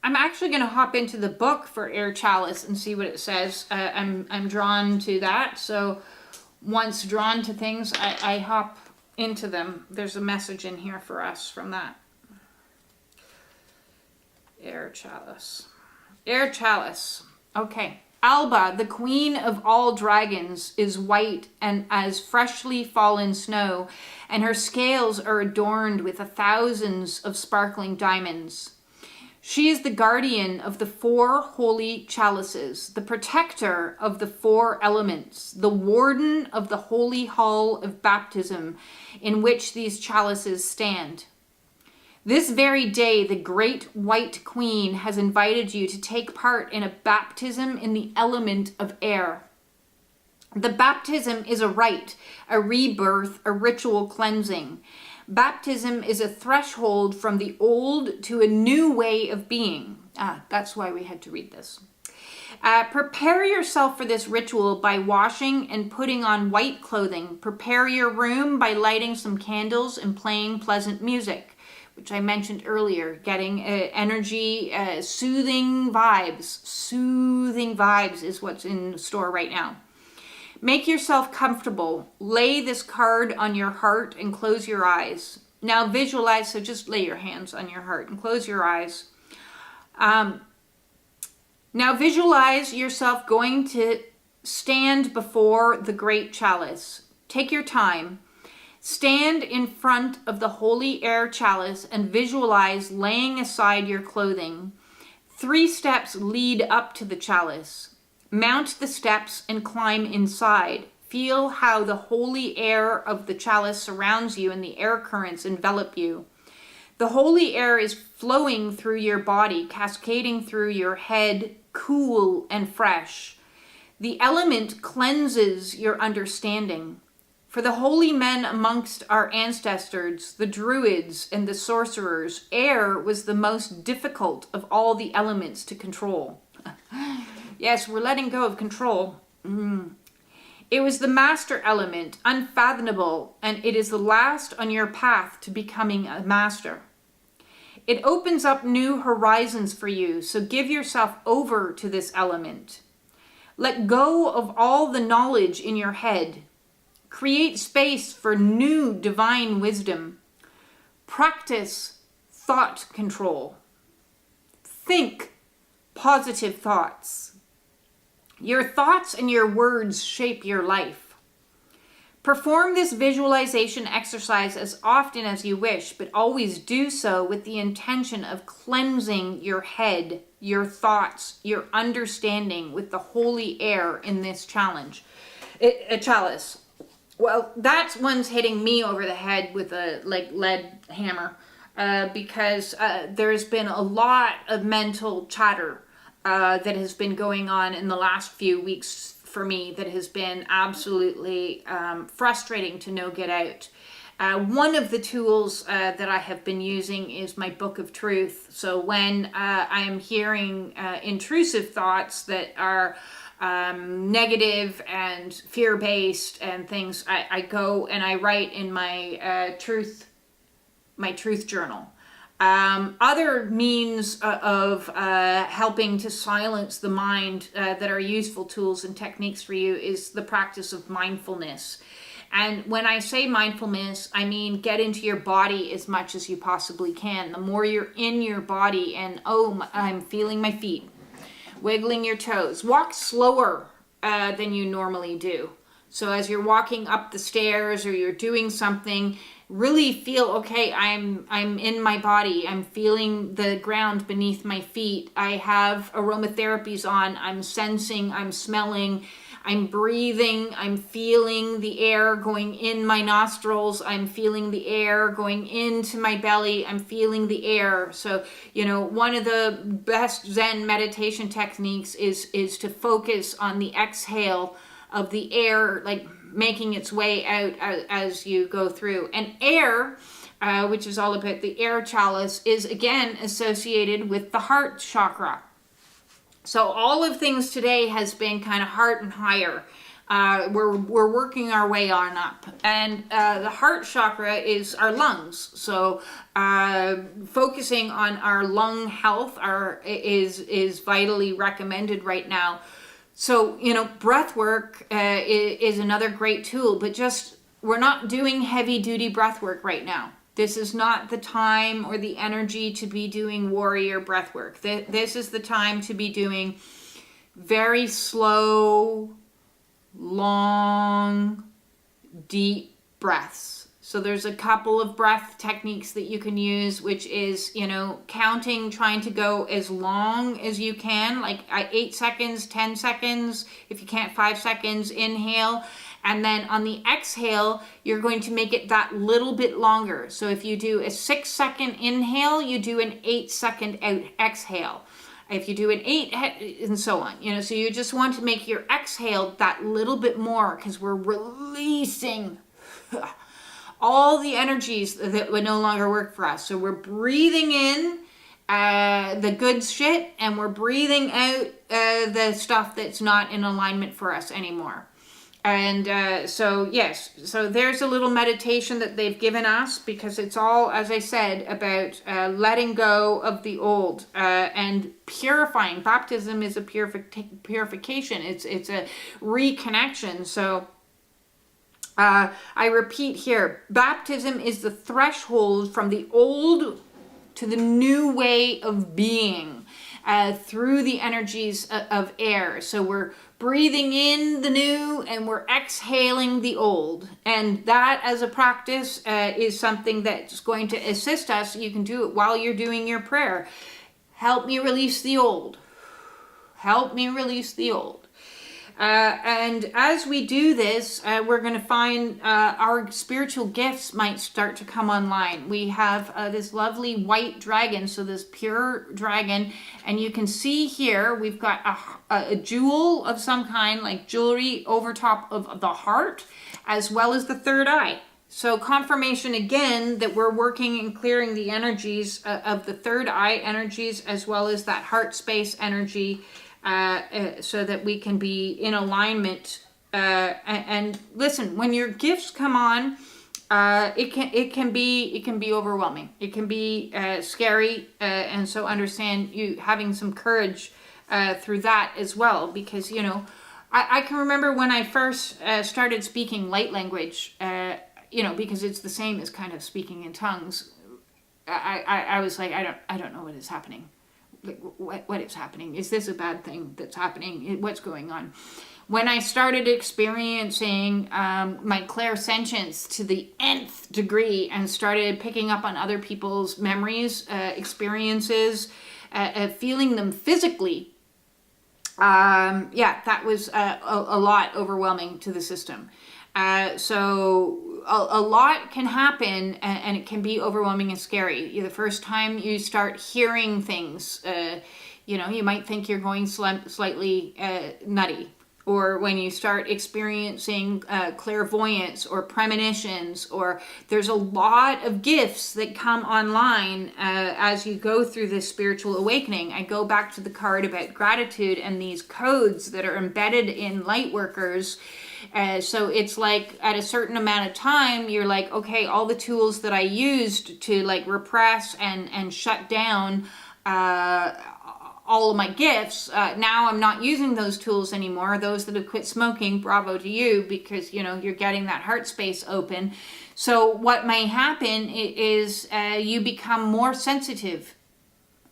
I'm actually going to hop into the book for air chalice and see what it says. I'm drawn to that. So once drawn to things, I hop into them. There's a message in here for us from that. Air chalice. Air chalice. Okay. Alba, the queen of all dragons, is white and as freshly fallen snow, and her scales are adorned with thousands of sparkling diamonds. She is the guardian of the 4 holy chalices, the protector of the 4 elements, the warden of the holy hall of baptism in which these chalices stand. This very day, the great white queen has invited you to take part in a baptism in the element of air. The baptism is a rite, a rebirth, a ritual cleansing. Baptism is a threshold from the old to a new way of being. That's why we had to read this. Prepare yourself for this ritual by washing and putting on white clothing. Prepare your room by lighting some candles and playing pleasant music, which I mentioned earlier, getting energy, soothing vibes. Soothing vibes is what's in store right now. Make yourself comfortable. Lay this card on your heart and close your eyes. Now visualize, so just lay your hands on your heart and close your eyes. Now visualize yourself going to stand before the great chalice. Take your time. Stand in front of the holy air chalice and visualize laying aside your clothing. 3 steps lead up to the chalice. Mount the steps and climb inside. Feel how the holy air of the chalice surrounds you and the air currents envelop you. The holy air is flowing through your body, cascading through your head, cool and fresh. The element cleanses your understanding. For the holy men amongst our ancestors, the druids and the sorcerers, air was the most difficult of all the elements to control. Yes, we're letting go of control. It was the master element, unfathomable, and it is the last on your path to becoming a master. It opens up new horizons for you, so give yourself over to this element. Let go of all the knowledge in your head. Create space for new divine wisdom. Practice thought control. Think positive thoughts. Your thoughts and your words shape your life. Perform this visualization exercise as often as you wish, but always do so with the intention of cleansing your head, your thoughts, your understanding with the holy air in this challenge. A chalice. Well, that one's hitting me over the head with a lead hammer because there's been a lot of mental chatter that has been going on in the last few weeks for me that has been absolutely frustrating to no get out. One of the tools that I have been using is my book of truth. So when I am hearing intrusive thoughts that are negative and fear-based and things, I go and I write in my truth journal. Other means of helping to silence the mind that are useful tools and techniques for you is the practice of mindfulness. And when I say mindfulness, I mean get into your body as much as you possibly can. The more you're in your body and, I'm feeling my feet, wiggling your toes. Walk slower than you normally do. So as you're walking up the stairs or you're doing something, really feel, okay, I'm in my body. I'm feeling the ground beneath my feet. I have aromatherapies on. I'm sensing, I'm smelling, I'm breathing, I'm feeling the air going in my nostrils. I'm feeling the air going into my belly. I'm feeling the air. So, one of the best Zen meditation techniques is to focus on the exhale of the air, like making its way out as you go through. And air, which is all about the air chalice, is again associated with the heart chakra. So all of things today has been kind of heart and higher. We're working our way on up. And the heart chakra is our lungs. So focusing on our lung health is vitally recommended right now. So, breath work is another great tool, but we're not doing heavy duty breath work right now. This is not the time or the energy to be doing warrior breath work. This is the time to be doing very slow, long, deep breaths. So there's a couple of breath techniques that you can use, which is, counting, trying to go as long as you can, like 8 seconds, 10 seconds, if you can't 5 seconds, inhale. And then on the exhale, you're going to make it that little bit longer. So if you do a 6-second inhale, you do an 8-second exhale. If you do an 8, and so on, so you just want to make your exhale that little bit more, because we're releasing all the energies that would no longer work for us. So we're breathing in the good shit, and we're breathing out the stuff that's not in alignment for us anymore. And so there's a little meditation that they've given us, because it's all, as I said, about letting go of the old and purifying. Baptism is a purification. It's a reconnection. So I repeat here, baptism is the threshold from the old to the new way of being through the energies of air. So we're breathing in the new and we're exhaling the old. And that as a practice is something that's going to assist us. You can do it while you're doing your prayer. Help me release the old. Help me release the old. And as we do this, we're going to find our spiritual gifts might start to come online. We have this lovely white dragon, so this pure dragon, and you can see here we've got a jewel of some kind, like jewelry over top of the heart, as well as the third eye. So confirmation again that we're working and clearing the energies of the third eye energies, as well as that heart space energy, so that we can be in alignment. And listen, when your gifts come on, it can be overwhelming. It can be scary, and so understand you having some courage through that as well, because I can remember when I first started speaking light language, because it's the same as kind of speaking in tongues. I was like, I don't know what is happening. Like, what is happening? Is this a bad thing that's happening? What's going on? When I started experiencing my clairsentience to the nth degree and started picking up on other people's memories, experiences, feeling them physically, that was a lot overwhelming to the system. So a lot can happen, and it can be overwhelming and scary. The first time you start hearing things, you might think you're going slightly nutty, or when you start experiencing clairvoyance or premonitions, or there's a lot of gifts that come online as you go through this spiritual awakening. I go back to the card about gratitude and these codes that are embedded in light workers. So it's like at a certain amount of time, you're like, okay, all the tools that I used to like repress and shut down all of my gifts, now I'm not using those tools anymore. Those that have quit smoking, bravo to you, because you're getting that heart space open. So what may happen is you become more sensitive,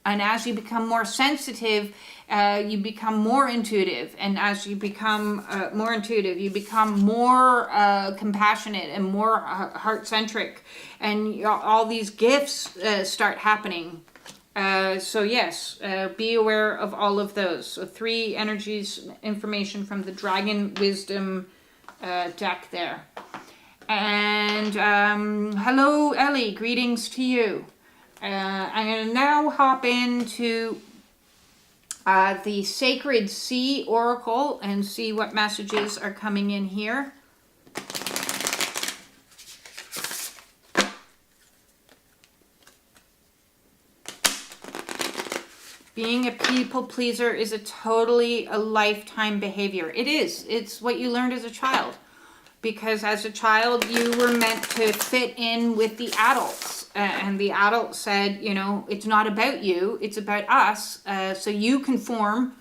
and as you become more sensitive, you become more intuitive, and as you become more intuitive, you become more compassionate and more heart-centric, and all these gifts start happening. So yes, be aware of all of those. So 3 energies, information from the Dragon Wisdom deck there. And hello, Ellie. Greetings to you. I'm going to now hop into the Sacred Sea Oracle and see what messages are coming in here. Being a people pleaser is a lifetime behavior. It is. It's what you learned as a child. Because as a child, you were meant to fit in with the adults. And the adults said, it's not about you, it's about us. So you conform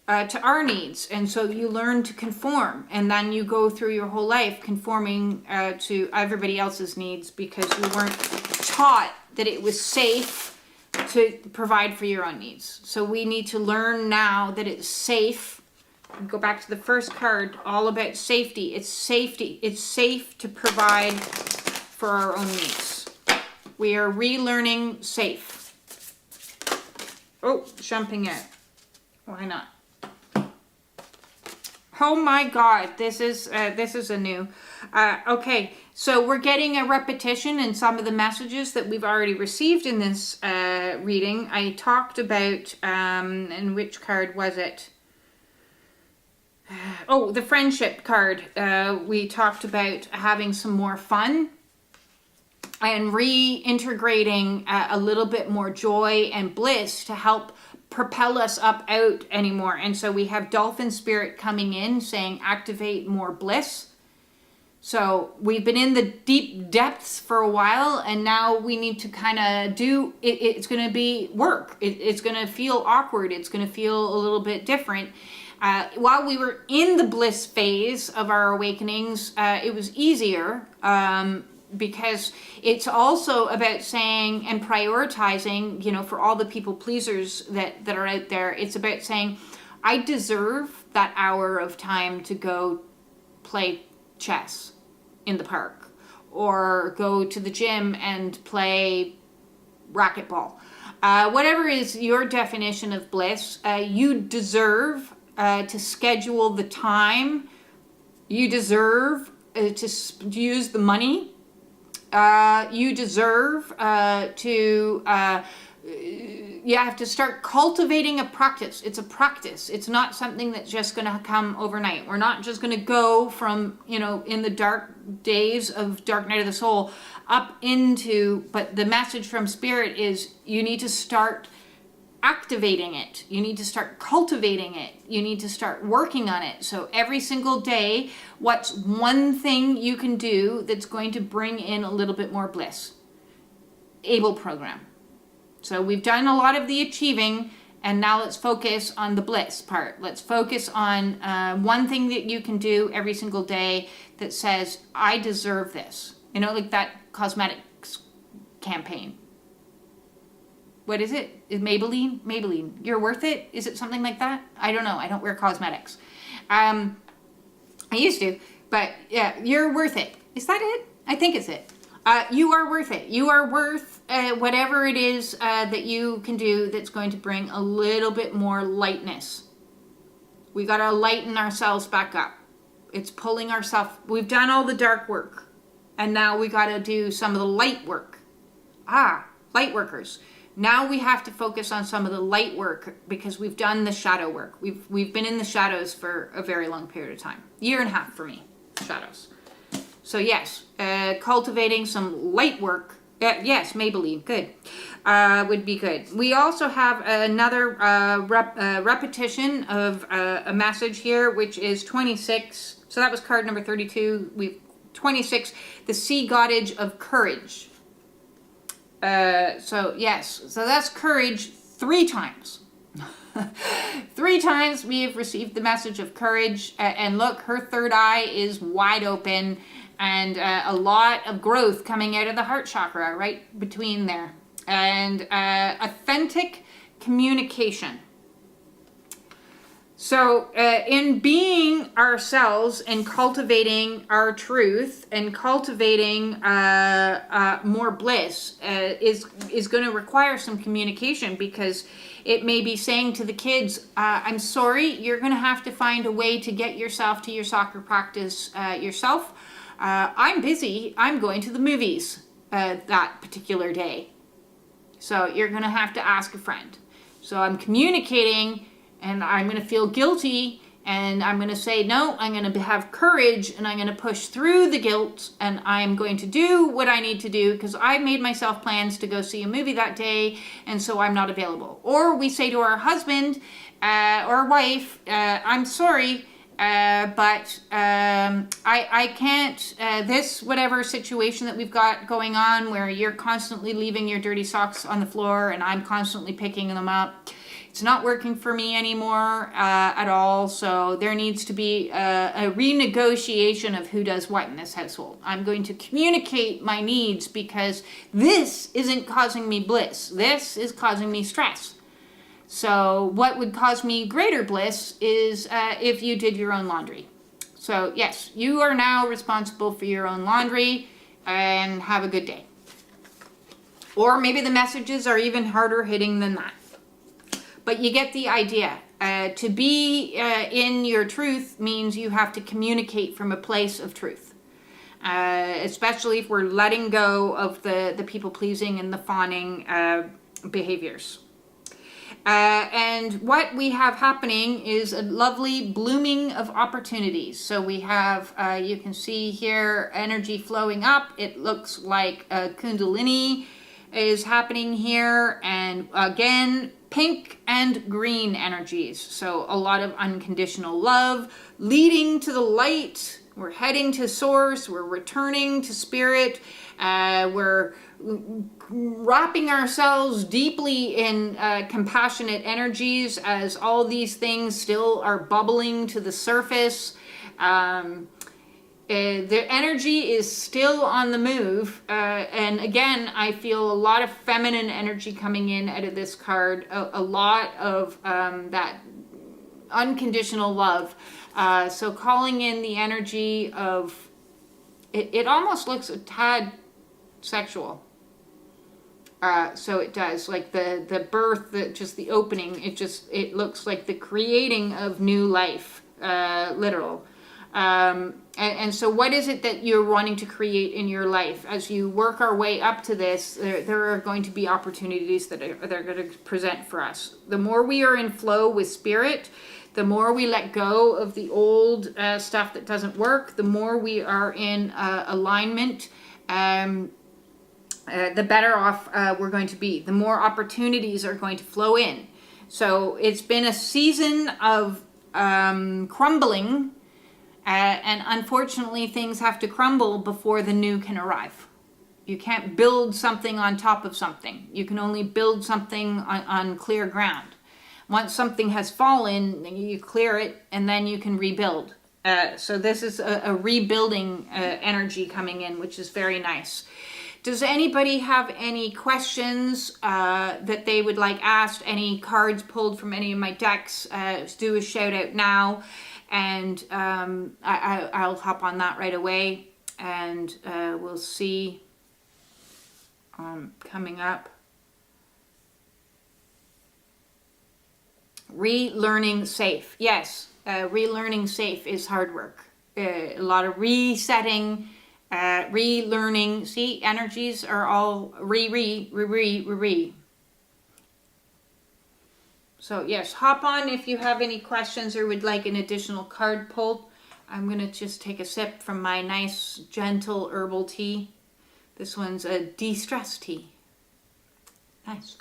to our needs. And so you learn to conform. And then you go through your whole life conforming to everybody else's needs because you weren't taught that it was safe to provide for your own needs. So we need to learn now that it's safe. Go back to the first card, all about safety. It's safety. It's safe to provide for our own needs. We are relearning safe. Oh, jumping out. Why not? Oh my God, this is a new. Okay, so we're getting a repetition in some of the messages that we've already received in this reading. I talked about, and which card was it? Oh, the friendship card. We talked about having some more fun and reintegrating a little bit more joy and bliss to help propel us up out anymore. And so we have Dolphin Spirit coming in saying activate more bliss. So we've been in the deep depths for a while, and now we need to kind of do it. It's going to be work. It's going to feel awkward. It's going to feel a little bit different. While we were in the bliss phase of our awakenings, it was easier because it's also about saying and prioritizing, for all the people pleasers that are out there, it's about saying, I deserve that hour of time to go play chess in the park or go to the gym and play racquetball. Whatever is your definition of bliss, you deserve to schedule the time. You deserve to use the money. You deserve you have to start cultivating a practice. It's a practice. It's not something that's just going to come overnight. We're not just going to go from, in the dark days of Dark Night of the Soul up into, but the message from Spirit is you need to start activating it. You need to start cultivating it. You need to start working on it. So every single day, what's one thing you can do that's going to bring in a little bit more bliss? ABLE program. So we've done a lot of the achieving, and now let's focus on the bliss part. Let's focus on one thing that you can do every single day that says, I deserve this. Like that cosmetics campaign. What is it? Is Maybelline. You're worth it? Is it something like that? I don't know. I don't wear cosmetics. I used to, but yeah, you're worth it. Is that it? I think it's it. You are worth it. You are worth whatever it is that you can do that's going to bring a little bit more lightness. We got to lighten ourselves back up. It's pulling ourselves. We've done all the dark work, and now we got to do some of the light work. Light workers. Now we have to focus on some of the light work because we've done the shadow work. We've been in the shadows for a very long period of time. Year and a half for me, shadows. So yes, cultivating some light work. Yes, Maybelline, good. Would be good. We also have another repetition of a message here, which is 26. So that was card number 32. We've 26, the sea goddess of courage. So yes, so that's courage 3 times. 3 times we have received the message of courage, and look, her third eye is wide open, and a lot of growth coming out of the heart chakra right between there, and authentic communication. So in being ourselves and cultivating our truth and cultivating more bliss is going to require some communication, because it may be saying to the kids, I'm sorry, you're going to have to find a way to get yourself to your soccer practice yourself. I'm busy. I'm going to the movies that particular day. So you're going to have to ask a friend. So I'm communicating, and I'm going to feel guilty, and I'm going to say, no, I'm going to have courage, and I'm going to push through the guilt, and I'm going to do what I need to do because I made myself plans to go see a movie that day, and so I'm not available. Or we say to our husband or wife, I'm sorry, but I can't, this whatever situation that we've got going on where you're constantly leaving your dirty socks on the floor and I'm constantly picking them up, it's not working for me anymore at all. So there needs to be a renegotiation of who does what in this household. I'm going to communicate my needs because this isn't causing me bliss. This is causing me stress. So what would cause me greater bliss is if you did your own laundry. So yes, you are now responsible for your own laundry, and have a good day. Or maybe the messages are even harder hitting than that. But you get the idea. To be in your truth means you have to communicate from a place of truth. Especially if we're letting go of the people-pleasing and the fawning behaviors. And what we have happening is a lovely blooming of opportunities. So we have, you can see here, energy flowing up. It looks like Kundalini is happening here. And again, pink and green energies. So a lot of unconditional love leading to the light. We're heading to source. We're returning to spirit. We're wrapping ourselves deeply in compassionate energies as all these things still are bubbling to the surface. The energy is still on the move, and again, I feel a lot of feminine energy coming in out of this card, a lot of that unconditional love. So calling in the energy of, it almost looks a tad sexual. So it does, like the birth, just the opening, it looks like the creating of new life, literal. And so what is it that you're wanting to create in your life? As you work our way up to this, there are going to be opportunities that are going to present for us. The more we are in flow with spirit, the more we let go of the old stuff that doesn't work, the more we are in alignment, the better off we're going to be. The more opportunities are going to flow in. So it's been a season of crumbling, and unfortunately things have to crumble before the new can arrive. You can't build something on top of something. You can only build something on clear ground. Once something has fallen, you clear it and then you can rebuild. So this is a rebuilding energy coming in, which is very nice. Does anybody have any questions that they would like asked? Any cards pulled from any of my decks? Do a shout out now, and I'll hop on that right away, and we'll see coming up. Relearning safe. Yes, relearning safe is hard work. A lot of resetting. Relearning, see, energies are all re. So yes, hop on if you have any questions or would like an additional card pulled. I'm going to just take a sip from my nice, gentle herbal tea. This one's a de-stress tea. Nice.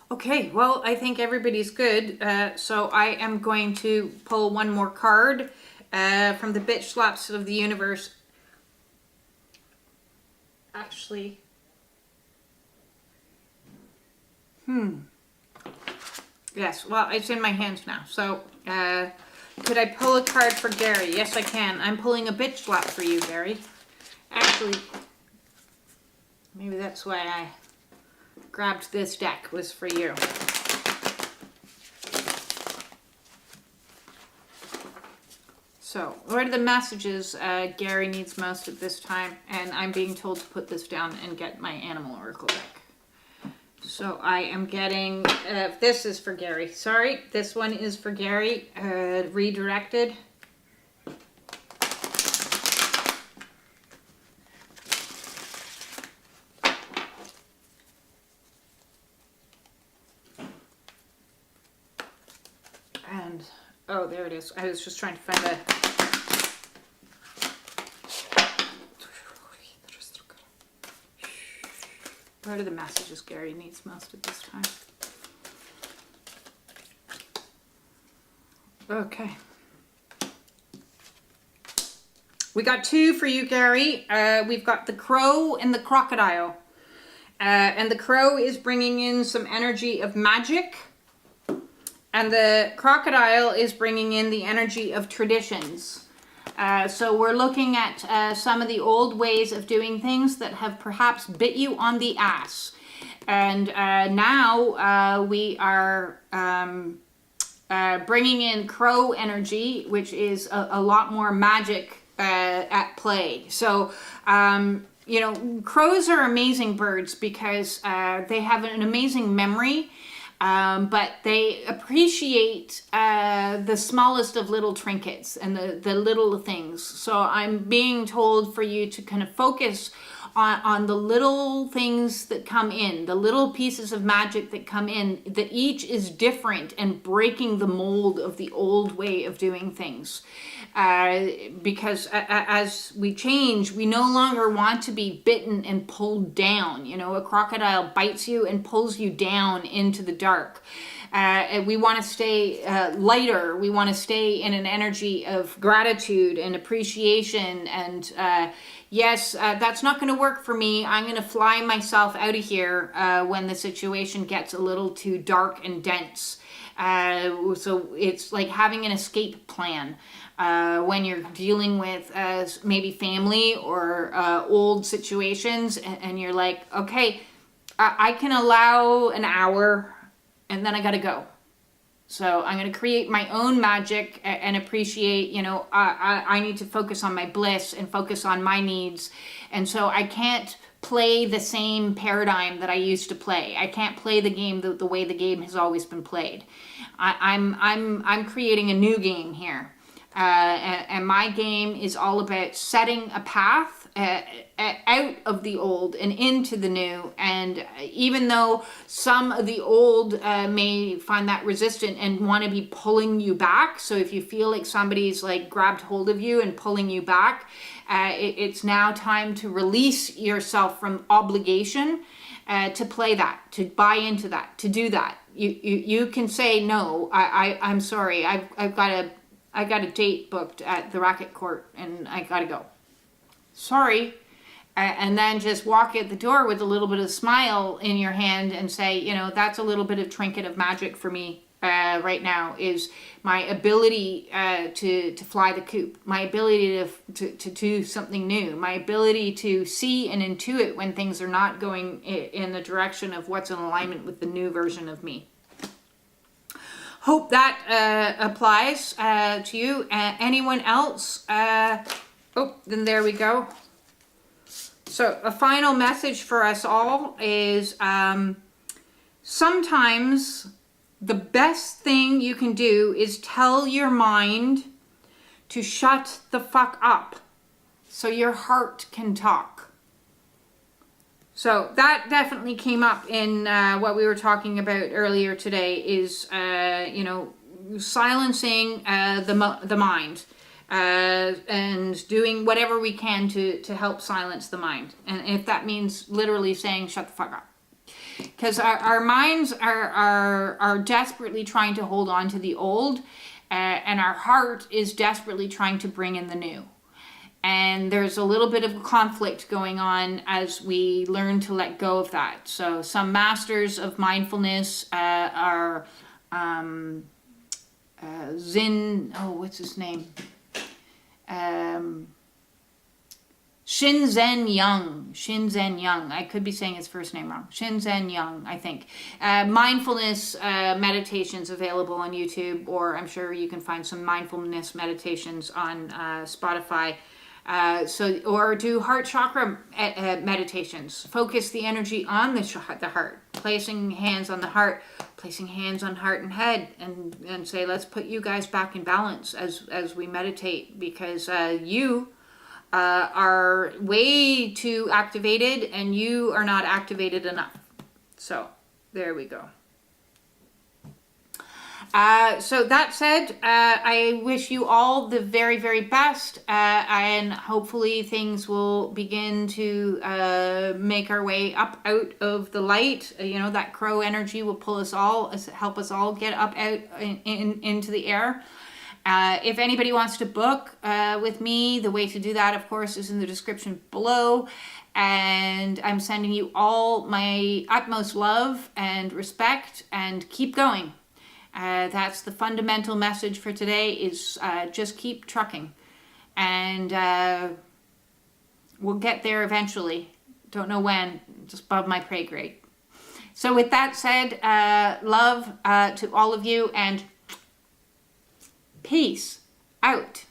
Okay, well, I think everybody's good. So I am going to pull one more card from the bitch slaps of the universe. Actually, yes, well, it's in my hands now. So, could I pull a card for Gary? Yes, I can. I'm pulling a bitch slap for you, Gary. Actually, maybe that's why I grabbed this deck, was for you. So, what are the messages Gary needs most at this time? And I'm being told to put this down and get my animal oracle deck. So I am getting, this is for Gary. Sorry, this one is for Gary, redirected. And, oh, there it is. I was just trying to find a... What are the messages Gary needs most at this time? Okay. We got two for you, Gary. We've got the crow and the crocodile. And the crow is bringing in some energy of magic. And the crocodile is bringing in the energy of traditions. So we're looking at some of the old ways of doing things that have perhaps bit you on the ass. And now we are bringing in crow energy, which is a lot more magic at play. So, you know, crows are amazing birds because they have an amazing memory. But they appreciate the smallest of little trinkets and the little things. So I'm being told for you to kind of focus on the little things that come in, the little pieces of magic that come in, that each is different and breaking the mold of the old way of doing things. Because as we change, we no longer want to be bitten and pulled down. You know, a crocodile bites you and pulls you down into the dark. And we want to stay lighter. We want to stay in an energy of gratitude and appreciation. And yes, that's not going to work for me. I'm going to fly myself out of here when the situation gets a little too dark and dense. So it's like having an escape plan. When you're dealing with maybe family or old situations, and you're like, okay, I can allow an hour and then I gotta go. So I'm going to create my own magic and appreciate, you know, I need to focus on my bliss and focus on my needs. And so I can't play the same paradigm that I used to play. I can't play the game the way the game has always been played. I'm creating a new game here. And my game is all about setting a path out of the old and into the new. And even though some of the old may find that resistant and want to be pulling you back, so if you feel like somebody's like grabbed hold of you and pulling you back, it's now time to release yourself from obligation to play that, to buy into that, to do that. You can say, no, I'm sorry, I got a date booked at the racket court and I gotta go. Sorry. And then just walk at the door with a little bit of smile in your hand and say, you know, that's a little bit of trinket of magic for me right now, is my ability to fly the coop, my ability to do something new, my ability to see and intuit when things are not going in the direction of what's in alignment with the new version of me. Hope that applies to you. Anyone else? Then there we go. So a final message for us all is sometimes the best thing you can do is tell your mind to shut the fuck up so your heart can talk. So that definitely came up in what we were talking about earlier today is, silencing the mind and doing whatever we can to help silence the mind. And if that means literally saying, shut the fuck up. Because our minds are desperately trying to hold on to the old, and our heart is desperately trying to bring in the new. And there's a little bit of conflict going on as we learn to let go of that. So some masters of mindfulness are what's his name? Shinzen Young. I could be saying his first name wrong. Shinzen Young, I think. Mindfulness meditations available on YouTube, or I'm sure you can find some mindfulness meditations on Spotify. Or do heart chakra meditations. Focus the energy on the heart, placing hands on the heart, placing hands on heart and head, and say, let's put you guys back in balance as we meditate, because you are way too activated and you are not activated enough. So there we go. So that said, I wish you all the very, very best, and hopefully things will begin to make our way up out of the light. That crow energy will pull us all, help us all get up out into the air. If anybody wants to book with me, the way to do that, of course, is in the description below. And I'm sending you all my utmost love and respect, and keep going. That's the fundamental message for today, is just keep trucking. And we'll get there eventually. Don't know when, just above my pay grade. So with that said, love to all of you, and peace out.